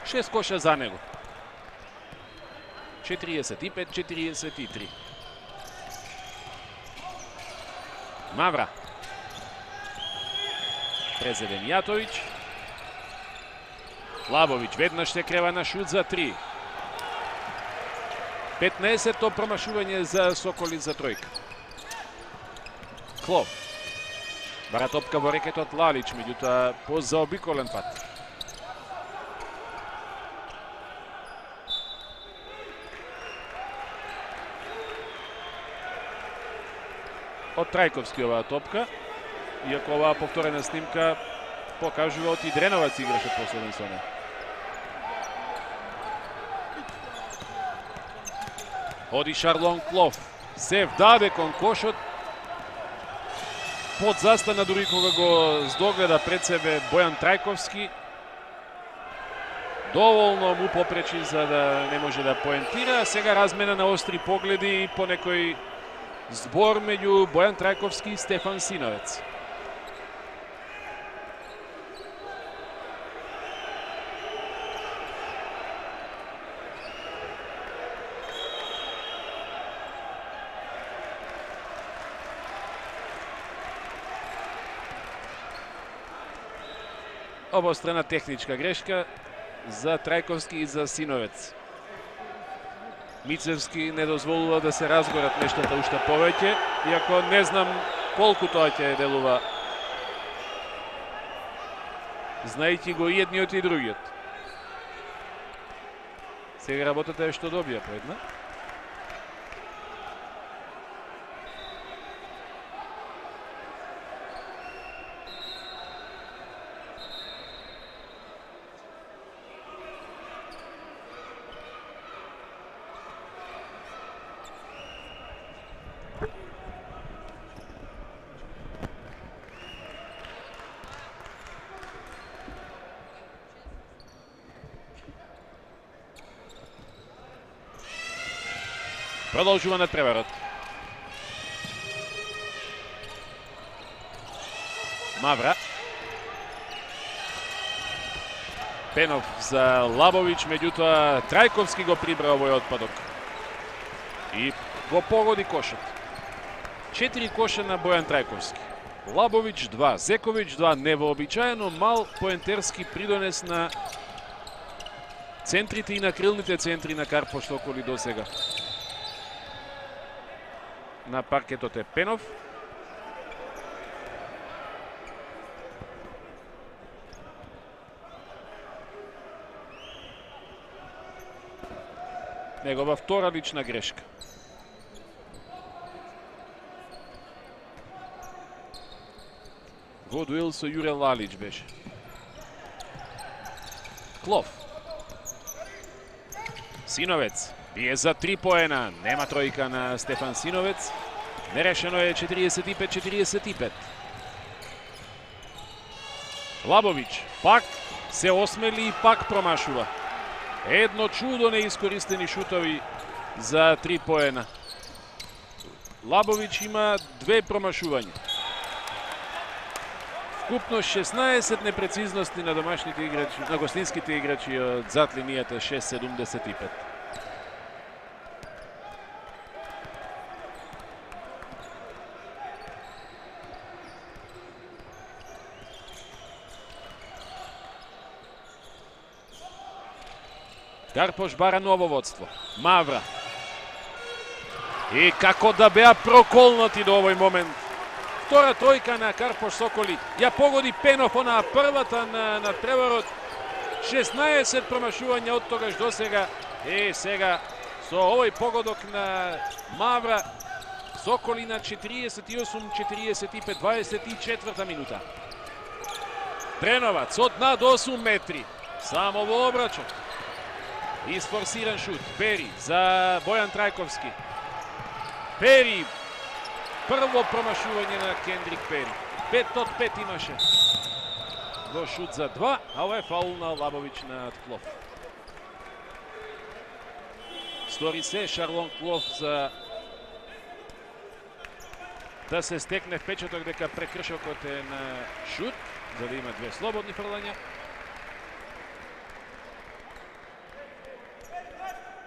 6 коша за него. 45-43. Мавра. Презеде Мијатовиќ. Лабовиќ веднаш се крева на шут за 3. 15-то промашување за Соколи за тројка. Клов. Бара топка во рекетот Лалич, меѓутоа по заобиколен пат. Од Трајковски оваа топка, иако оваа повторена снимка покажува од и Дреновац играше последен со неа. Оди Шарлон Клов. Се вдаде кон кошот. Под застана дури кога го здогледа пред себе Бојан Трајковски. Доволно му попречи за да не може да поентира. Сега размена на остри погледи и по некој збор меѓу Бојан Трајковски и Стефан Синовец. Обострана техничка грешка за Трајковски и за Синовец. Мицевски не дозволува да се разгорат нештата уште повеќе, иако не знам колку тоа ќе делува, знаејќи го и едниот и другиот. Сега работата е што добија предна. Продолжува надпреварот. Мавра. Пенов за Лабовиќ, меѓутоа Трајковски го прибра овој отпадок. И го погоди кошот. 4 коша на Бојан Трајковски. Лабовиќ 2, Зековиќ 2, невообичаено мал поентерски придонес на центрите и на крилните центри на Карпош Соколи до сега. На паркетот е Пенов. Негова втора лична грешка. Во дуел со Јуре Лалич беше. Клов. Синовец бие за 3 поена. Нема тројка на Стефан Синовец. Нерешено е 45-45. Лабовиќ пак се осмели и пак промашува. Едно чудо неискористени шутови за 3 поена. Лабовиќ има 2 промашувања. Вкупно 16 непрецизности на домашните играчи, на гостинските играчи од зад линијата 6,75. Карпош бара ново водство. Мавра. И како да беа проколнати до овој момент. Втора тројка на Карпош Соколи. Ја погоди Пенов, онаа првата на надпреварот. 16 промашувања од тогаш до сега. Сега со овој погодок на Мавра, Соколи на 48-45, 24 минута. Дреновац од над 8 метри. Само во обрачот. Isforsiran šut, Peri za Bojan Trajkovski. Peri, prvo promašuvanje na Kendrick Peri. 5 od 5 имаше. Го шут за 2, а ова е фаул на Лабовиќ над Клов. Стори се Шарлон Клов за да се стекне впечаток дека прекршокот е на шут, за да има 2 слободни фрлања.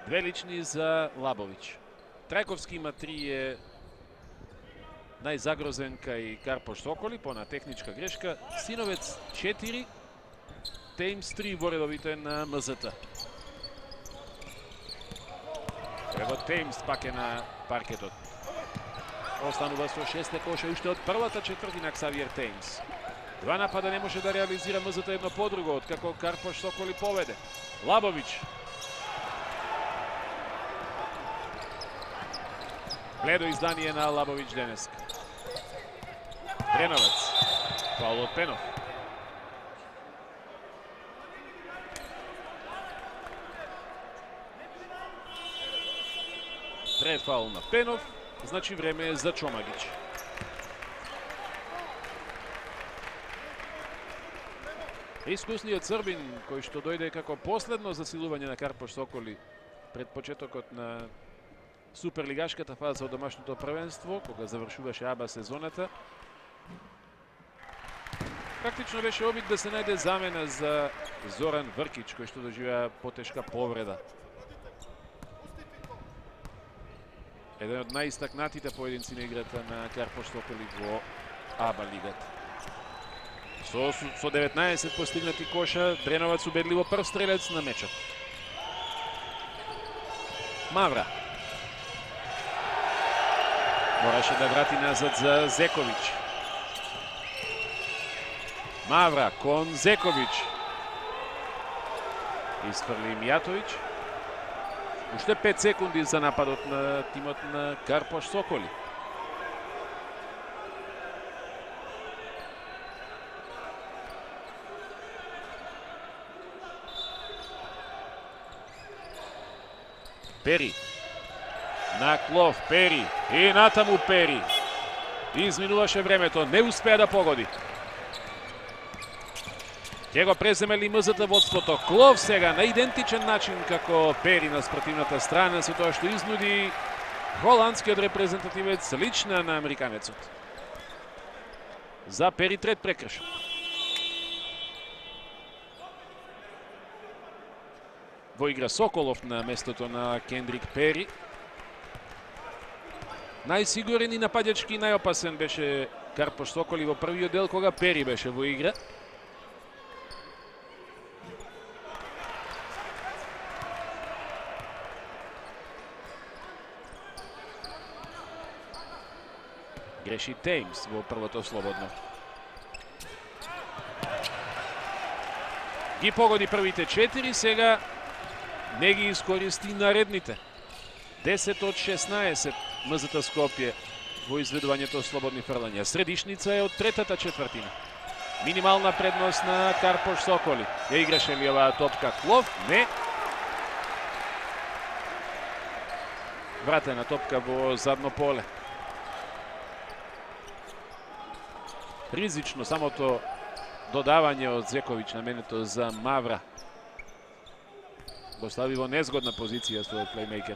2 лични за Лабовиќ. Трајковски има 3, е најзагрозен кај Карпош Соколи, по на техничка грешка. Синовец 4, Теймс 3 во редовите на МЗТ. Ево Теймс пак е на паркетот. Останува со 6 коша уште од првата четвртина Ксавиер Теймс. 2 напада не може да реализира МЗТ едно по друго, откако Карпош Соколи поведе. Лабовиќ. Гледо издание на Лабовиќ денес. Дреновац. Фаул од Пенов. Трет фаул на Пенов. Значи време е за Чомагиќ. Искусниот Србин, кој што дојде како последно засилување на Карпош Соколи пред почетокот на Суперлигашката фаза од домашното првенство, кога завршуваше АБА сезоната. Практично беше обид да се најде замена за Зоран Вркиќ, кој што доживеа потешка повреда. Еден од најистакнатите поединци на играта на Карпош Соколи во АБА лигата. Со 19 постигнати коша, Дреновац убедливо прв стрелец на мечот. Мавра. Мораше да врати назад за Зековиќ. Мавра кон Зековиќ. Isfrли Мијатовиќ. Уште 5 секунди за нападот на тимот на Карпош Соколи. Пери. На Клов, Пери и натаму Пери. Изминуваше времето, не успеа да погоди. Ќе го преземели МЗТ водството. Клов сега на идентичен начин како Пери на спротивната страна, со тоа што изнуди Холандскиот репрезентативец лична на американецот. За Пери трет прекршен. Во игра Соколов на местото на Кендрик Пери. Најсигурен и нападачки и најопасен беше Карпош Соколи во првиот дел кога Пери беше во игра. Греши Теймс во првото слободно. Ги погоди првите 4, сега не ги искористи наредните. 10 од 16 МЗТ Скопје во изведувањето слободни фрлања. Средишница е од третата четвртина. Минимална предност на Карпош Соколи. Ја играше ли оваа топка Клов? Не. Вратена топка во задно поле. Ризично самото додавање од Зековиќ на менето за Мавра. Го стави во незгодна позиција својот плеймейкер.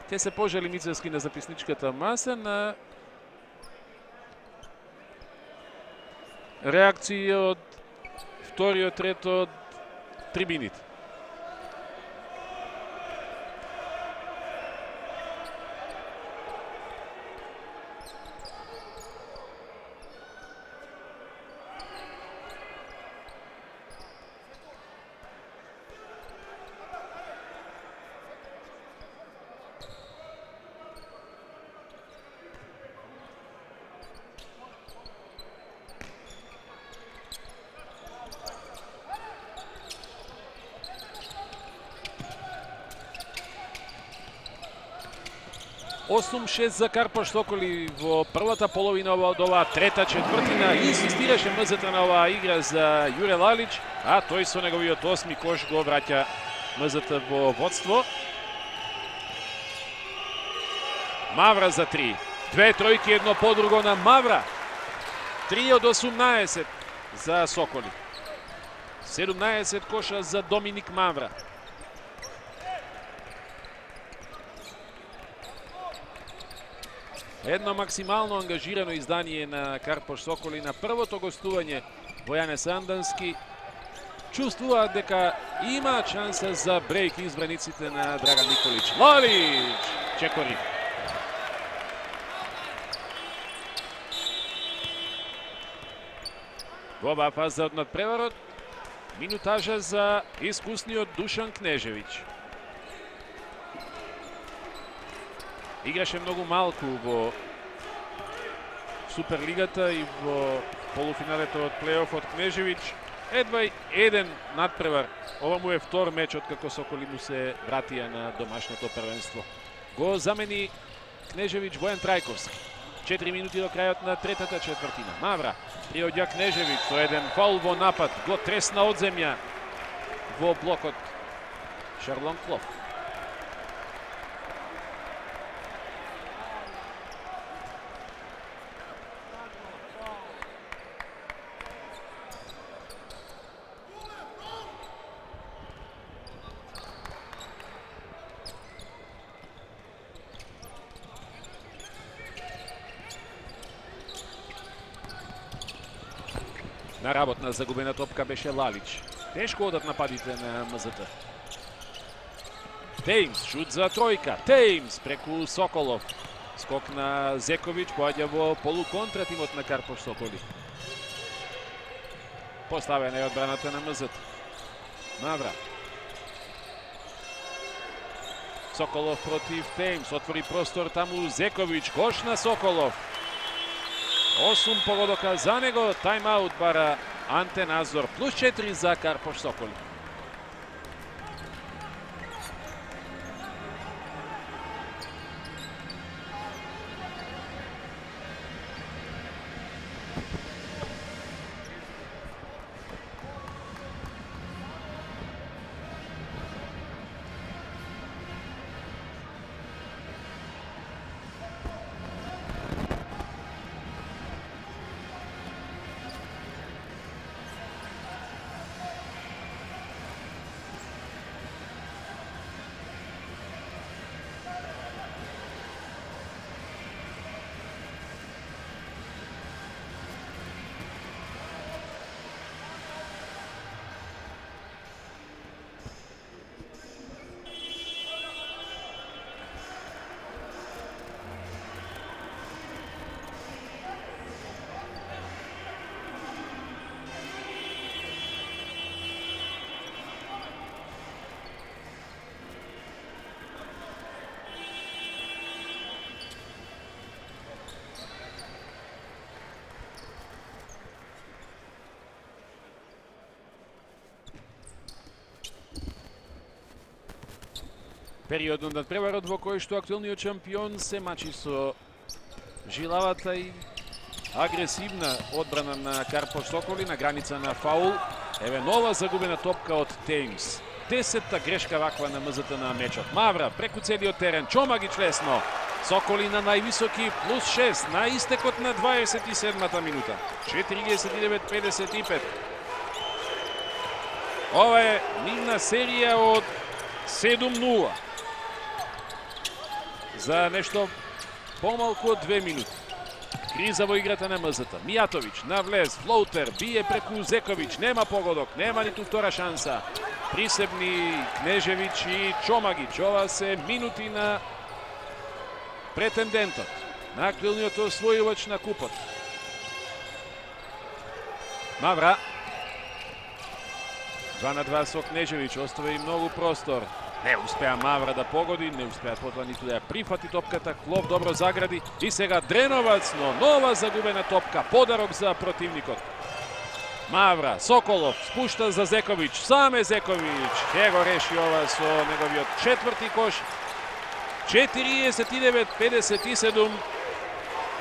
Те се пожели Мицевски на записничката маса на реакции од вториот ред од трибините. Осум 6 за Карпош Соколи во првата половина од оваа трета четвртина. Инсистираше МЗТ на оваа игра за Јуре Лалич, а тој со неговиот 8ми кош го враќа МЗТ во водство. Мавра за 3. Две тројки едно по друго на Мавра. 3 од 18 за Соколи. 17 коша за Доминик Мавра. Едно максимално ангажирано издание на Карпош Соколи на првото гостување во Јане Сандански. Чувствуваат дека има шанса за брейк избраниците на Драган Николич. Лалич чекори. Во оваа фаза од надпреварот минутажа за искусниот Душан Кнежевиќ. Играше многу малку во Суперлигата и во полуфиналето од плейофот Кнежевиќ. Едва еден надпревар. Ова му е втор меч откако Соколи му се вратија на домашното првенство. Го замени Кнежевиќ Бојан Трајковски. 4 минути до крајот на третата четвртина. Мавра приоѓа Кнежевиќ со еден фаул во напад. Го тресна од земја во блокот Шарлон Клов. На работна загубена топка беше Лалич. Тешко одат нападите на МЗТ. Теймс, шут за тројка. Теймс преку Соколов. Скок на Зековиќ, поаѓа во полуконтра тимот на Карпош Соколи. Поставена е одбраната на МЗТ. Мавра. Соколов против Теймс. Отвори простор таму Зековиќ. Кош на Соколов. 8 погодока за него. Тайм-аут бара Анте Назор. Плюс 4 за Карпош Соколи. периодот на надпреварот во кој што актуелниот шампион се мачи со жилавата и агресивна одбрана на Карпош Соколи на граница на фаул. Еве нова загубена топка од Теймс. 10-та грешка ваква на МЗТ на мечот. Мавра преку целиот терен, Чомагич лесно. Соколи на највисоки плюс 6 на истекот на 27-та минута. 49-55. Ова е нивна серија од 7-0. За нешто помалку од 2 минути. Криза во играта на МЗТ. Мијатовиќ на влез, флоутер, бие преку Зековиќ, нема погодок, нема ниту втора шанса. Присебни Кнежевиќ и Чомагич. Ова се минути на претендентот, на актуелниот освојувач на купот. Мавра. 2 на 2 со Кнежевиќ, остави многу простор. Не успеа Мавра да погоди, не успеа потоа ниту да ја прифати топката. Клов добро загради и сега Дреновац, но нова загубена топка, подарок за противникот. Мавра, Соколов спушта за Зековиќ, саме Зековиќ ќе го реши ова со неговиот четврти кош. 49-57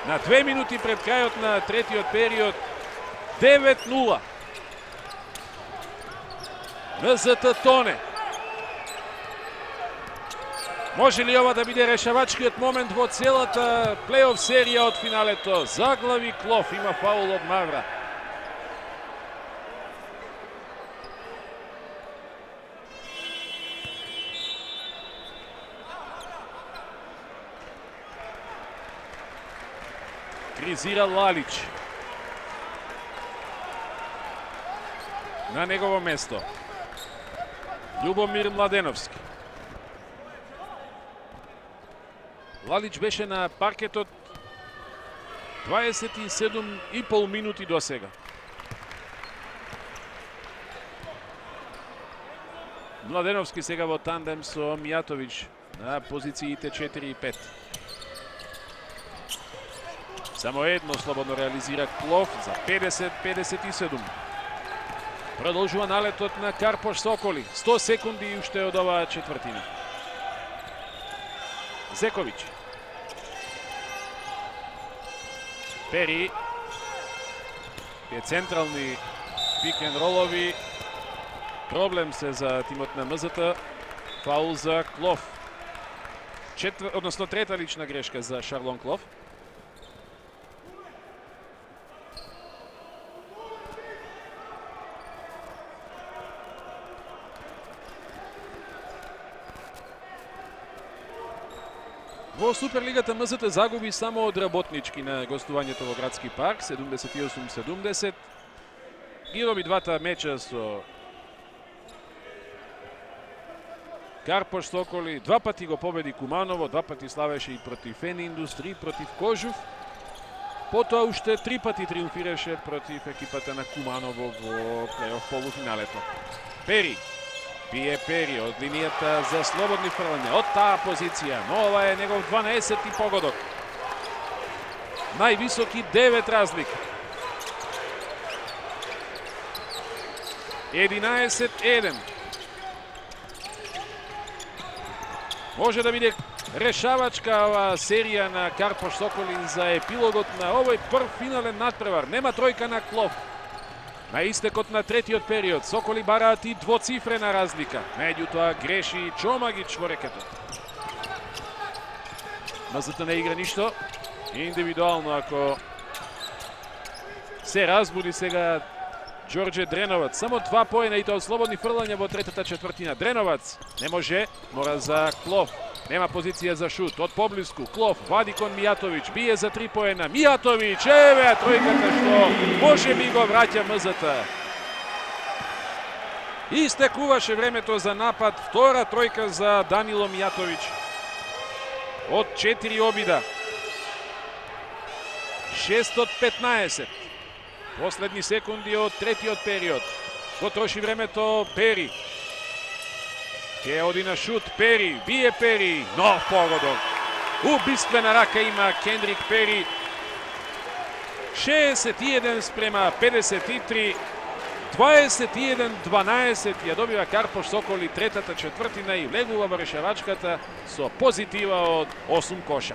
на 2 минути пред крајот на третиот период. 9-0. МЗТ тоне. Може ли ова да биде решавачкиот момент во целата плейоф серија од финалето? Заглави Клов, има фаул од Мавра. Кризира Лалич. На негово место Љубомир Младеновски. Лалич беше на паркетот 27,5 минути до сега. Младеновски сега во тандем со Мијатовиќ на позициите 4 и 5. Само едно слободно реализира Клов за 50-57. Продолжува налетот на Карпош Соколи. 100 секунди уште од оваа четвртина. Зековиќ. Пери. Е централни пик-н-ролови. Проблем се за тимот на МЗТ. Фаул за Клов. Односно трета лична грешка за Шарлон Клов. Во Суперлигата МЗТ загуби само од Работнички на гостувањето во Градски парк, 78-70. Ги доби двата меча со Карпош Соколи. Два пати го победи Куманово, два пати славеше и против Ени Индустри, против Кожув. Потоа уште 3 пати триумфираше против екипата на Куманово во плейоф полуфиналето. Пери. Бие Пери од линијата за слободни фрлања од таа позиција, но ова е негов 12-ти погодок. Највисоки 9 разлика. 11-1. Може да биде решавачка ова серија на Карпош Соколин за епилогот на овој прв финален надпревар. Нема тројка на Клов. На истекот на третиот период Соколи бараат и двоцифрена разлика. Меѓутоа греши Чомагич во рекето. МЗТ не игра ништо. Индивидуално ако се разбуди сега Ѓорѓе Дреновац. Само 2 поена и тоа слободни фрлања во третата четвртина. Дреновац не може, мора за Клов. Нема позиција за шут. Од поблиску Клов вади кон Мијатовиќ. Бие за 3 поена. Мијатовиќ, еве тројката што може би го враќа МЗТ. Истекуваше времето за напад. Втора тројка за Данило Мијатовиќ. Од 4 обида. 6 од 15. Последни секунди од третиот период. Го троши времето Пери. Ке оди на шут Пери, бие Пери, нов погодок. Убиствена рака има Кендрик Пери. 61 спрема 53. 21-12 ја добива Карпош Соколи третата четвртина и влегува во решавачката со позитива од 8 коша.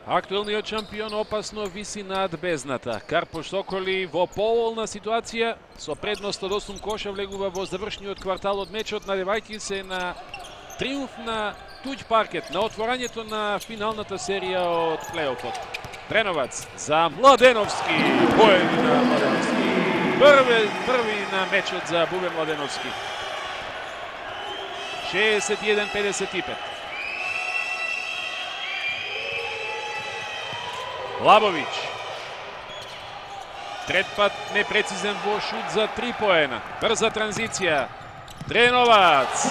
Актуелниот шампион опасно виси над бездната. Карпош Соколи во поволна ситуација со предност од 8 коша влегува во завршниот квартал од мечот, надевајќи се на триумф на туѓ паркет на отворањето на финалната серија од плейофот. Дреновац за Младеновски. Поен на Младеновски. Први на мечот за Бубен Младеновски. 61-55. Лабовиќ. Трет пат непрецизен во шут за 3 поена. Брза транзиција. Дреновац.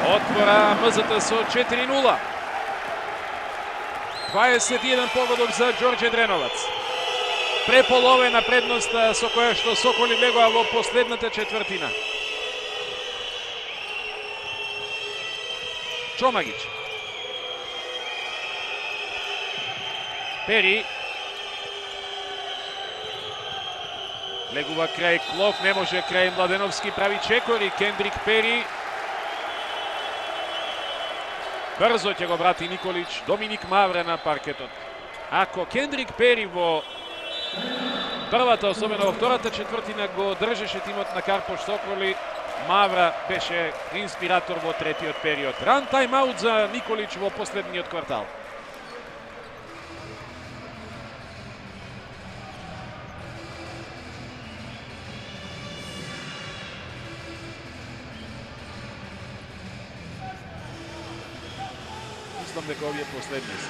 Отвора МЗТ со 4-0. 21 погодок за Ѓорѓе Дреновац. Преполовена предноста со која што Соколи влегува во последната четвртина. Чомагиќ. Пери. Легува крај Клок, не може крај Младеновски, прави чекори, Кендрик Пери. Брзо ќе го врати Николич, Доминик Мавра на паркетот. Ако Кендрик Пери во првата, особено во втората четвртина, го држеше тимот на Карпош Соколи, Мавра беше инспиратор во третиот период. Ран тайм-аут за Николич во последниот квартал. Мислам дека овие последни се.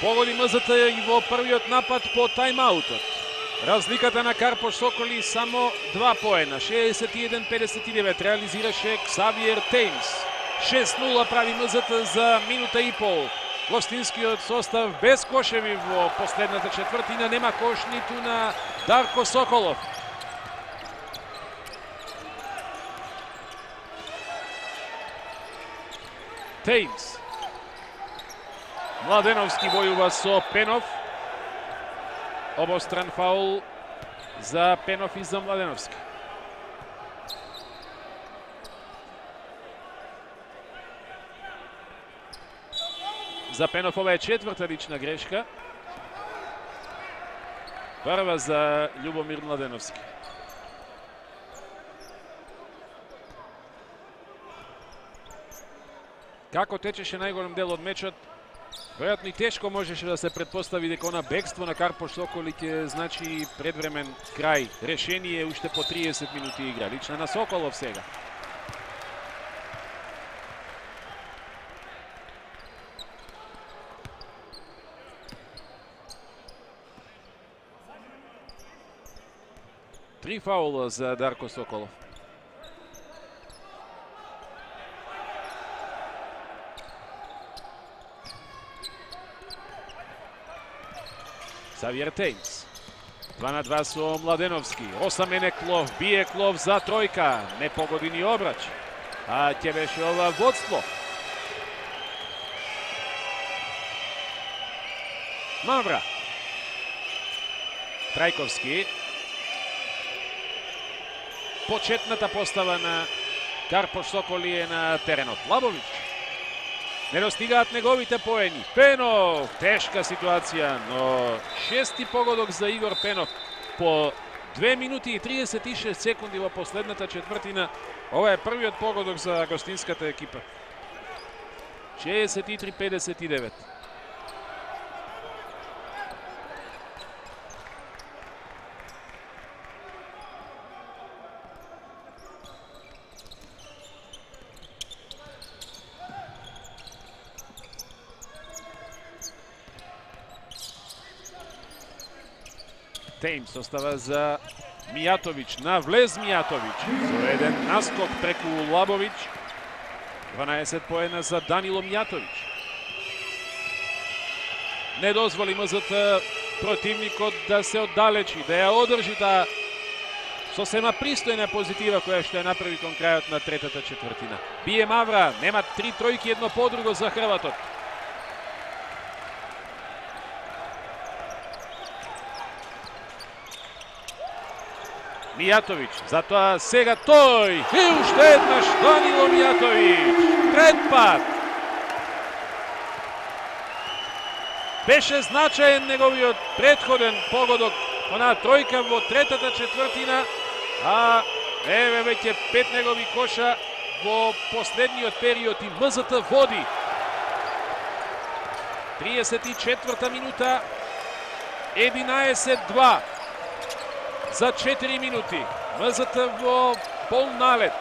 Погоди МЗТ и во првиот напад по тайм-аутот. Разликата на Карпош Соколи само 2 поена. 61-59 реализираше Ксавиер Теймс. 6-0 прави МЗТ за минута и пол. Гостинскиот состав без кошеви во последната четвртина, нема кош ниту на Дарко Соколов. Теймс. Младеновски војува со Пенов. Обостран фаул за Пенов и за Младеновски. За Пенов ова е четврта лична грешка. Прва за Љубомир Младеновски. Како течеше најголем дел од мечот, веројатно и тешко можеше да се претпостави дека она бегство на Карпош Соколи ќе значи предвремен крај. Решение уште по 30 минути игра. Лична на Соколов сега. Три фаула за Дарко Соколов. Савиер Теймс. 2-2 со Младеновски. Осамене Клов, бие Клов за тројка. Не погоди ни обрач. А ќе беше ова водство. Мавра. Трајковски. Почетната постава на Карпош Соколи е на теренот. Лабович. Не достигаат неговите поени. Пенов, тешка ситуација, но шести погодок за Игор Пенов по 2 минути и 36 секунди во последната четвртина. Ова е првиот погодок за гостинската екипа. 63-59. Теймс остава за Мијатовиќ, на влез Мијатовиќ, со еден наскок преку Лабовиќ, 12 поена за Данило Мијатовиќ. Не дозволи МЗТ противникот да се оддалечи, да ја одржи таа сосема пристојна позитива која што ја направи кон крајот на третата четвртина. Бие Мавра, нема 3 тројки едно по друго за Хрватот. Мијатовиќ, затоа сега тој и уште еднаш Данило Мијатовиќ. Трет пат. Беше значаен неговиот претходен погодок, она тројка во третата четвртина, а еве веќе 5 негови коша во последниот период и МЗТ води. 34-та минута, 11-2. За 4 минути. МЗТ во пол налет.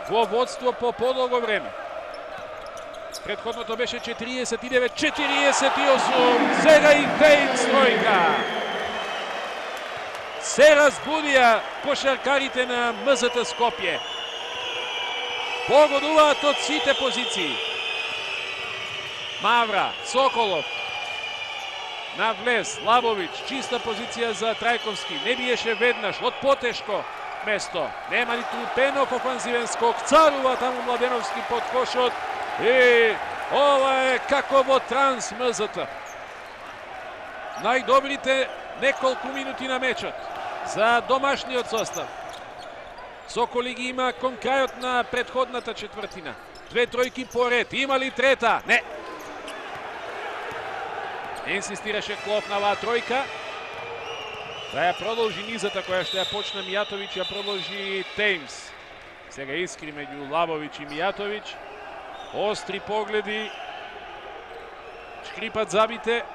Во водство по подолго време. Предходното беше 49-48. Сега и Теймс тројка. Се разбудија кошаркарите на МЗТ Скопје. Погодуваат од сите позиции. Мавра, Соколов. На влез, Лабовиќ, чиста позиција за Трајковски. Не биеше веднаш, од потешко место. Нема ниту Пенов офанзивен скок. Царува таму Младеновски под кошот. И ова е како во транс МЗТ. Најдобрите неколку минути на мечот за домашниот состав. Соколи ги има кон крајот на претходната четвртина. 2 тројки поред. Има ли трета? Не. Инсистираше Клов на оваа тројка. Да ја продолжи низата која што ја почна Мијатовиќ, ја продолжи Теймс. Сега искри меѓу Лабовиќ и Мијатовиќ. Остри погледи. Шкрипат забите.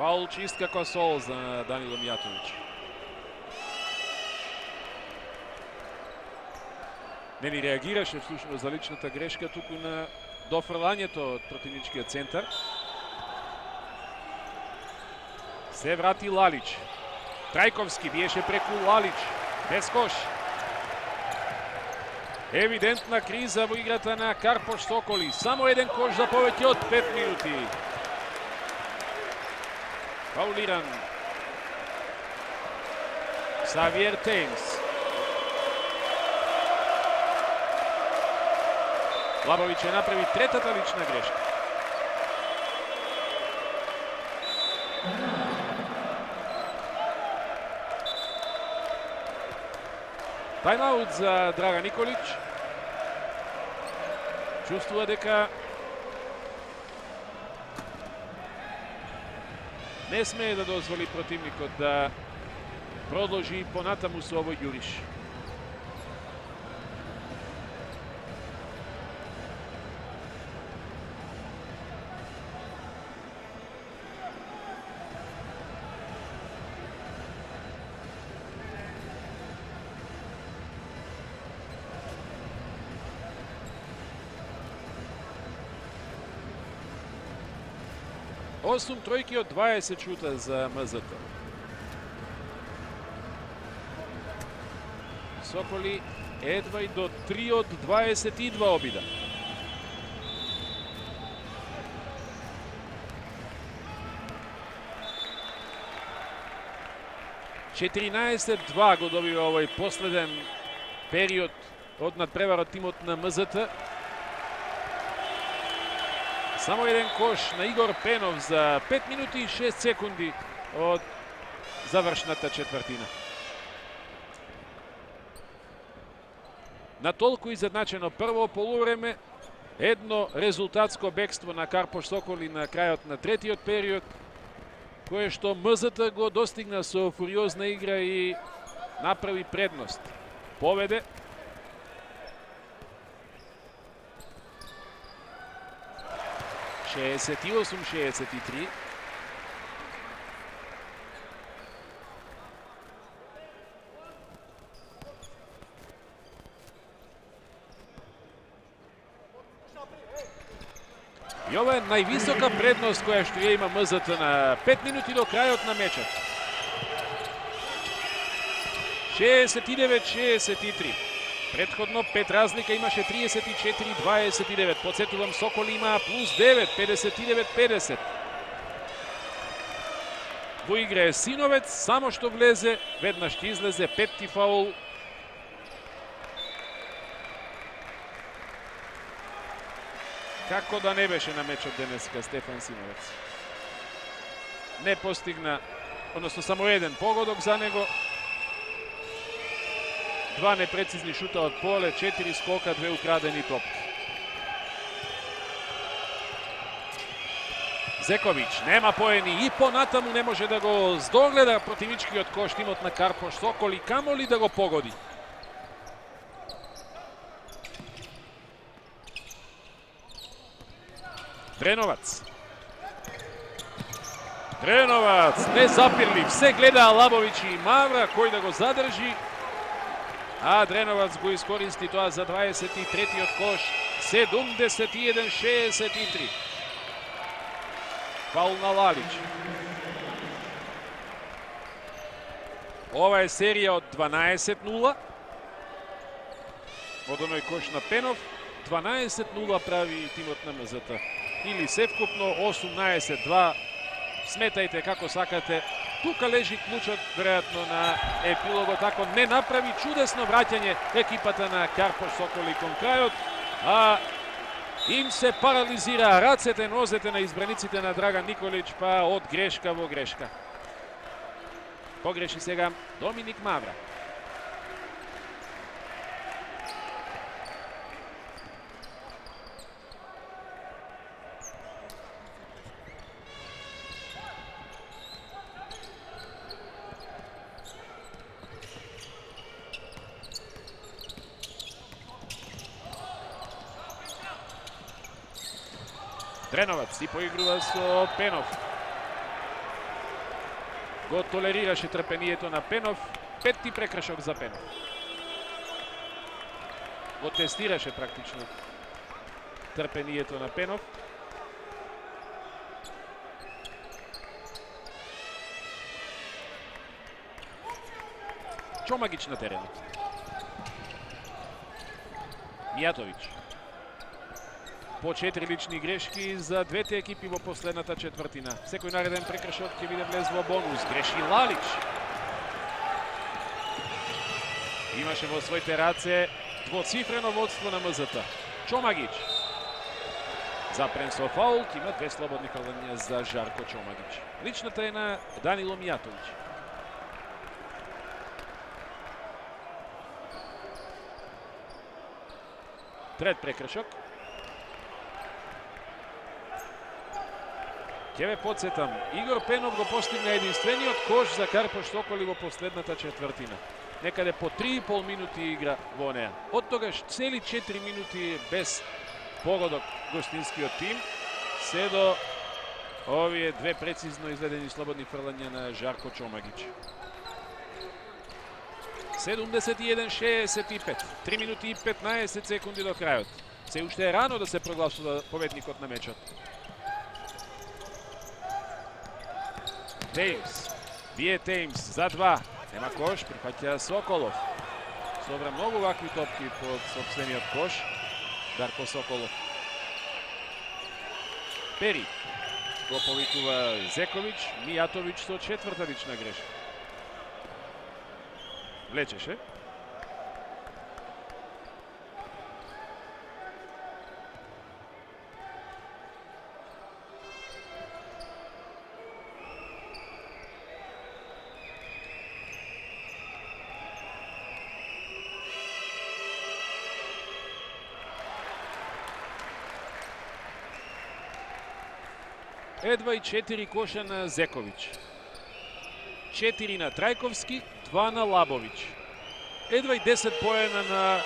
Фаул чист како сол за Данило Мијатовиќ. Не ни реагираше всушност за личната грешка туку на дофрлањето од противничкиот центар. Се врати Лалич. Трајковски биеше преку Лалич. Без кош. Евидентна криза во играта на Карпош Соколи. Само еден кош за повеќе од 5 минути. Фаулиран Савиер Теймс. Лабовиќ ја направи третата лична грешка. Тајмаут за Драган Николич. Чувствува дека не смее да дозволи противникот да продолжи понатаму со овој јуриш. Осум тројки од 20 шута за МЗТ. Соколи едва и до 3 од 22 обида. (14:2) го добива овој последен период од надпреварот тимот на МЗТ. Само еден кош на Игор Пенов за 5 минути и 6 секунди од завршната четвртина. На толку изедначено прво полувреме, едно резултатско бегство на Карпош Соколи на крајот на третиот период, кое што МЗТ го достигна со фуриозна игра и направи предност. Поведе. – 68-63. И ова е највисока предност која што ја има МЗТ на 5 минути до крајот на мечот. 69-63. Предходно 5 разлика имаше 34-29. Подсетувам, Соколи има плюс 9, 59-50. Во игра е Синовец, само што влезе, веднаш ќе излезе, петти фаул. Како да не беше на мечот денеска Стефан Синовец. Не постигна, односно само еден погодок за него. 2 непрецизни шута од поле, 4 скока, 2 украдени топки. Зековиќ нема поени и понатаму не може да го здогледа противничкиот кош тимот на Карпош Соколи, камоли да го погоди. Дреновац. Дреновац, незапирлив, се гледа Лабовиќ и Мавра кој да го задржи. А Дреновац го искористи тоа за 23-тиот кош, 71-63. Фаул на Лалич. Ова е серија од 12-0. Од оној кош на Пенов, 12-0 прави тимот на МЗТ. Или севкупно 18-2. Сметајте како сакате. Тука лежи клучот, веројатно, на епилогот, ако не направи чудесно враќање екипата на Карпош Соколи кон крајот, а им се парализира рацете, нозете на избраниците на Драган Николич, па од грешка во грешка. Погреши сега Доминик Мавра. Дреновац си поигрува со Пенов. Го толерираше трпението на Пенов. Петти прекршок за Пенов. Го тестираше практично трпението на Пенов. Чомагич на теренот. Мијатовиќ. По 4 лични грешки за двете екипи во последната четвртина. Секој нареден прекршок ќе биде влез во бонус. Греши Лалич. Имаше во своите раце двоцифрено водство на МЗТ. Чомагич. Запрен со фаул, има две слободни фрлања за Жарко Чомагич. Личната е на Данило Мијатовиќ. Трет прекршок. Ќе ве подсетам, Игор Пенов го постигна единствениот кош за Карпош Соколи во последната четвртина. Некаде по 3,5 минути игра во неа. Од тогаш цели 4 минути без погодок гостинскиот тим, се до овие две прецизно изведени слободни фрлања на Жарко Чомагич. 71-65, 3 минути и 15 секунди до крајот. Се уште е рано да се прогласува победникот на мечот. Теймс, бие Теймс за 2, нема кош, прифаќа Соколов. Собра многу вакви топки под собствениот кош. Дарко Соколов. Пери. Го повикува Зековиќ, Мијатовиќ со четврта лична грешка. Влечеше. Едва и 4 коша на Зековиќ. 4 на Трајковски, 2 на Лабовиќ. Едва и 10 поена на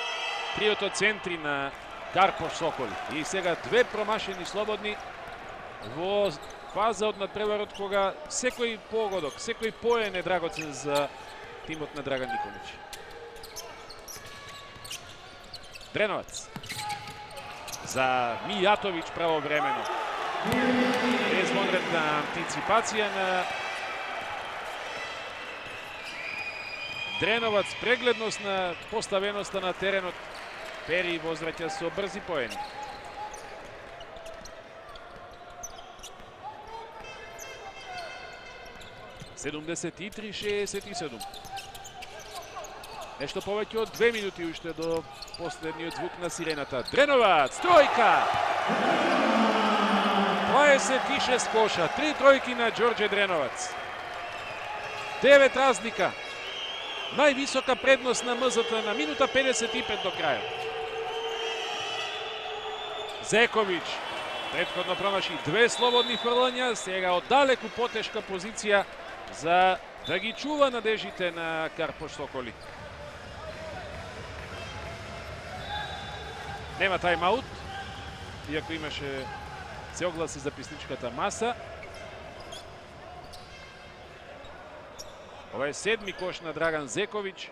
триото центри на Карпош Соколи. И сега две промашени слободни во фаза од надпреварот кога секој погодок, секој поен е драгоцен за тимот на Драган Николич. Дреновац. За Мијатовиќ правовремено. Безвонредна антиципација на Дреновац, прегледност на поставеноста на теренот. Пери возвраќа со брзи поени. Седумдесет и 67. Нешто повеќе од 2 минути уште до последниот звук на сирената. Дреновац, тројка! 26 коша, 3 тројки на Ѓорѓе Дреновац. 9 разлика. Највисока предност на МЗТ на минута 55 до крајот. Зековиќ претходно промаши 2 слободни фрлања, сега оддалеку потешка позиција за да ги чува надежите на Карпош Соколи. Нема тајмаут, иако имаше се огласи записничката маса. Ова е 7ми кош на Драган Зековиќ.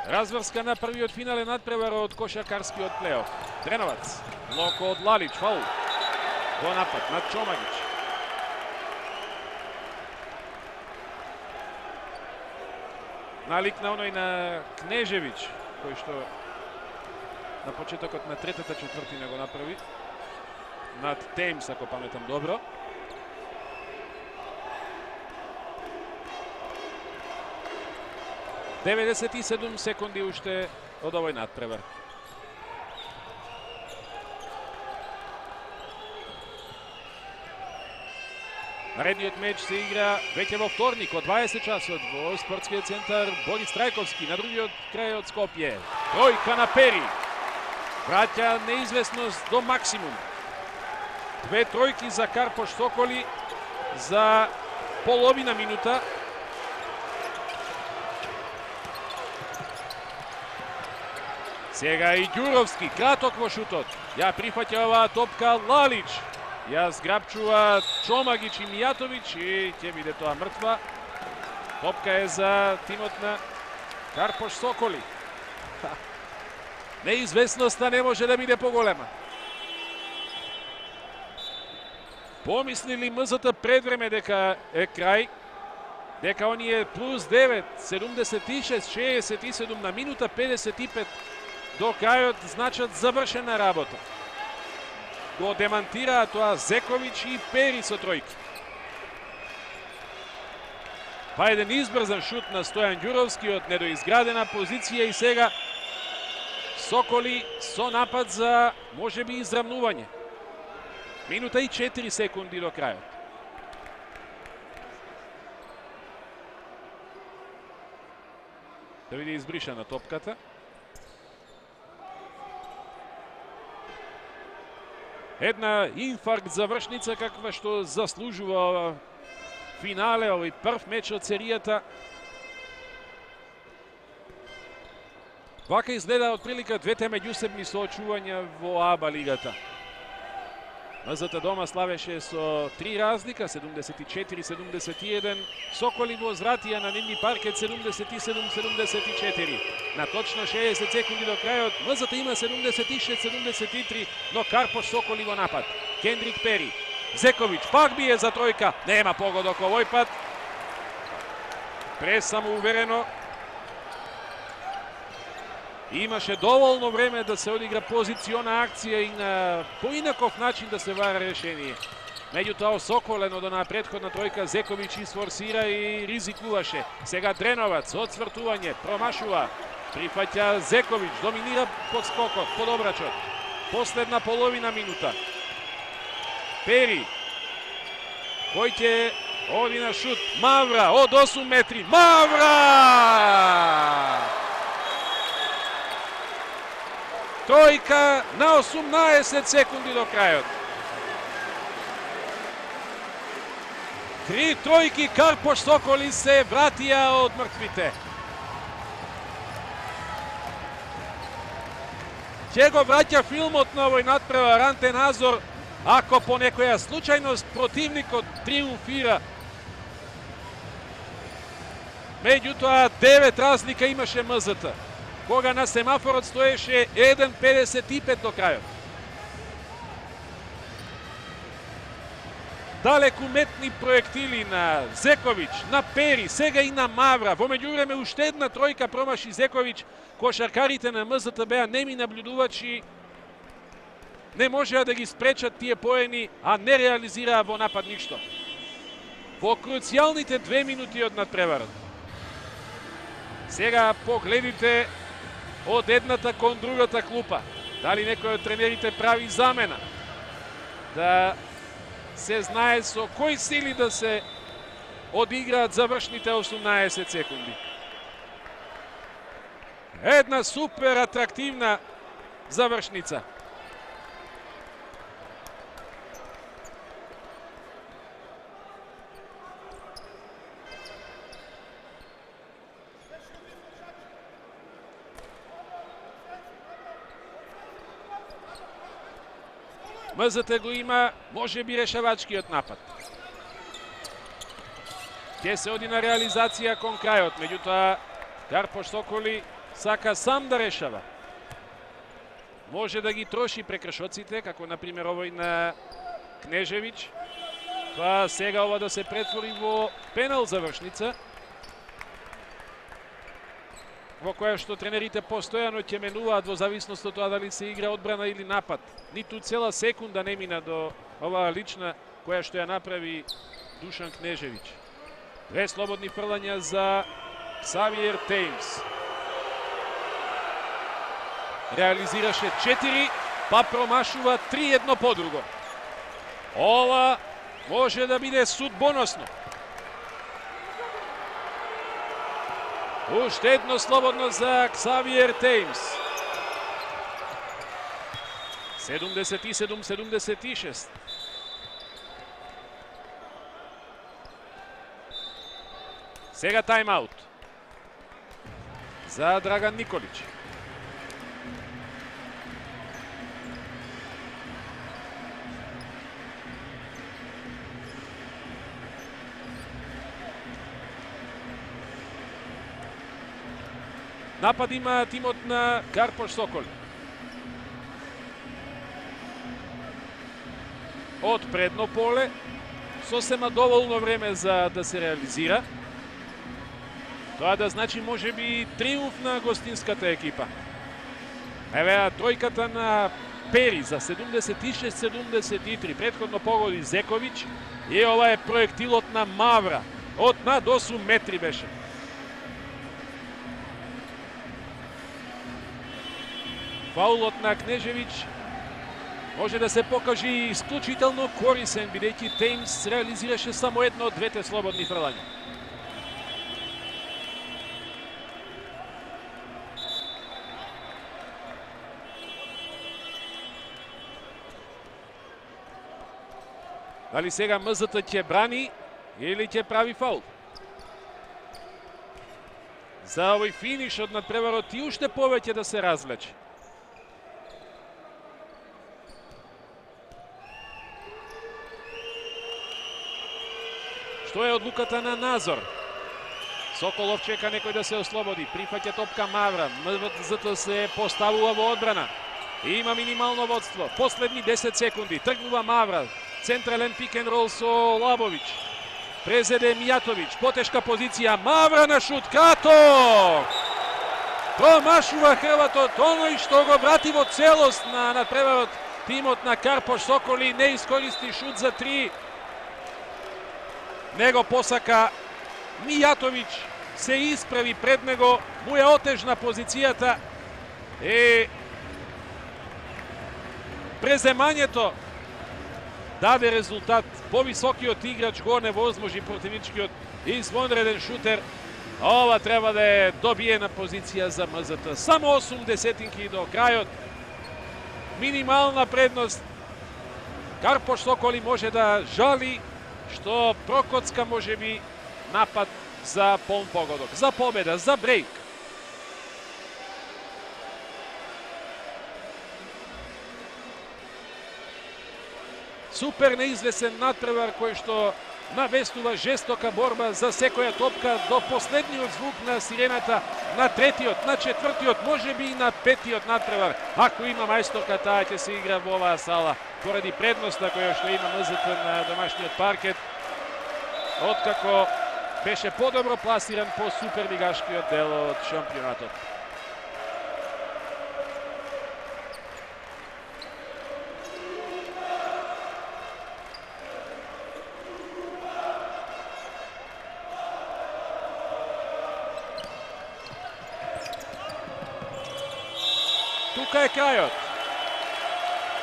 Разврска на првиот финален надпревар од кошаркарскиот плейоф. Дреновац, локо од Лалич, фаул. Во напад над Чомагич. Налик на оној на Кнежевиќ, кој што на почетокот на третата четвртина го направи. Над Теймс, ако паметам добро. Деведесет и 7 секунди уште од овој надпревар. Наредниот меч се игра веќе во вторник од 20 часот во спортскиот центар Борис Трајковски на другиот крај од Скопје. Тројка на Пери. Враќа неизвестност до максимум. 2 тројки за Карпош Соколи за половина минута. Сега и Ѓуровски, краток во шутот. Ја прифаќа оваа топка Лалич. Ја зграбчува Чомагич и Мијатовиќ и ќе биде тоа мртва. Топка е за тимот на Карпош Соколи. Неизвестноста не може да биде поголема. Помисли ли МЗТ пред време дека е крај, дека оние плюс 9, 76-67 на минута 55 до крајот значат завршена работа. Го демантираа тоа Зековиќ и Пери со тројки. Па еден избрзан шут на Стојан Ѓуровски од недоизградена позиција и сега Соколи со напад за можеби изравнување. Минута и 4 секунди до крајот. Да биде избришана топката. Една инфаркт завршница каква што заслужува финале, овој прв меч од серијата. Вака изгледа отприлика двете меѓусебни соочувања во АБА лигата. МЗТ дома славеше со 3 разлика, 74-71. Соколи го возвратија на нивни паркет 77-74. На точно 60 секунди до крајот, МЗТ има 76-73, но Карпош Соколи во напад. Кендрик Пери, Зековиќ пак бие за тројка, нема погодок овој пат. Пресамоуверено. Имаше доволно време да се одигра позициона акција и на поинаков начин да се вара решение. Меѓутоа Соколено до на претходна тројка Зековиќ изфорсира и ризикуваше. Сега Дреновац, одсвртување, промашува. Прифаќа Зековиќ, доминира под скокот, под обрачот. Последна половина минута. Пери, кој ќе оди на шут. Мавра од 8 метри. Мавра! Тројка на 18 секунди до крајот. 3 тројки Карпош Соколи се вратија од мртвите. Ќе го враќа филмот на овој надпревар Анте Назор, ако по некоја случајност противникот триумфира. Меѓутоа 9 разлика имаше МЗТ, кога на семафорот стоеше 1:55 до крајот. Далекометни проектили на Зековиќ, на Пери, сега и на Мавра. Во меѓувреме уште една тројка промаши Зековиќ. Кошаркарите на МЗТ беа неми наблюдувачи. Не можеа да ги спречат тие поени, а не реализираа во напад ништо. Во круцијалните 2 минути од надпреварот. Сега погледите од едната кон другата клупа. Дали некој од тренерите прави замена? Да се знае со кои сили да се одиграат завршните 18 секунди. Една супер атрактивна завршница. МЗТ го има, може би, решавачкиот напад. Ќе се оди на реализација кон крајот, меѓутоа Карпош Соколи сака сам да решава. Може да ги троши прекршоците, како например овој на Кнежевиќ, па сега ова да се претвори во пенал завршница, во која што тренерите постојано ќе менуваат во зависност од тоа дали се игра одбрана или напад. Ниту цела секунда не мина до оваа лична која што ја направи Душан Кнежевиќ. 2 слободни фрлања за Ксавиер Теймс. Реализираше 4, па промашува 3 едно по друго. Ова може да биде судбоносно. Уште едно слободно за Ксавиер Теймс. 77-76. Сега тайм-аут за Драган Николиќ. Напад има тимот на Карпош Соколи. Од предно поле, сосема доволно време за да се реализира. Тоа да значи можеби триумф на гостинската екипа. Еве тројката на Пери за 76-73. Претходно погоди Зековиќ. И ова е проектилот на Мавра. Од над 8 метри беше. Фаулот на Кнежевиќ може да се покажи исклучително корисен, бидејќи Тејмс реализираше само едно од двете слободни фрлања. Дали сега МЗТ ќе брани или ќе прави фаул? За овој финиш од надпреварот и уште повеќе да се развлече. Што е одлуката на Назор? Соколов чека некој да се ослободи. Прифаќа топка Мавра. МЗТ се поставува во одбрана. Има минимално водство. Последни 10 секунди. Тргнува Мавра. Централен пик-н-рол со Лабовиќ. Презеде Мијатовиќ. Потешка позиција. Мавра на шут. Като! Промашува хрватот. Оној што го врати во целост на надпреварот тимот на Карпош Соколи. Не искористи шут за 3. Него посака Мијатовиќ. Се исправи пред него. Му е отежна позицијата. Преземањето даде резултат. Повисокиот играч го невозможи противничкиот извонреден шутер. Ова треба да е добиена позиција за МЗТ. Само 8 десетинки до крајот. Минимална предност. Карпош Соколи може да жали што прокоцка можеби напад за полн погодок, за победа, за брейк. Супер неизвесен надпревар кој што навестува жестока борба за секоја топка до последниот звук на сирената на третиот, на четвртиот, можеби и на петиот надпревар. Ако има мајсторка, таа ќе се игра во оваа сала поради предноста која што има МЗТ на домашниот паркет, откако беше подобро пласиран по суперлигашкиот дел од шампионатот. Тука е крајот.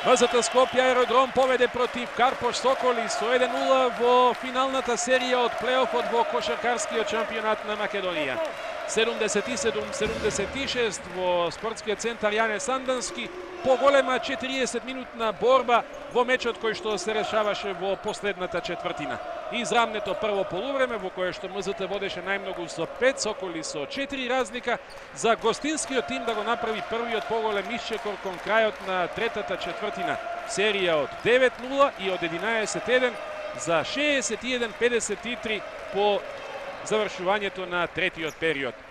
МЗТ Скопје Аеродром поведе против Карпош Соколи со 1-0 во финалната серија од плейофот во кошаркарскиот шампионат на Македонија. 77-76 во спортскиот центар Јане Сандански, поголема 40-минутна борба во мечот кој што се решаваше во последната четвртина. Израмнето прво полувреме во кое што МЗТ водеше најмногу со 5, Соколи со 4 разлика, за гостинскиот тим да го направи првиот поголем исчекор кон крајот на третата четвртина. Серија од 9-0 и од 11-1 за 61-53 по завршувањето на третиот период.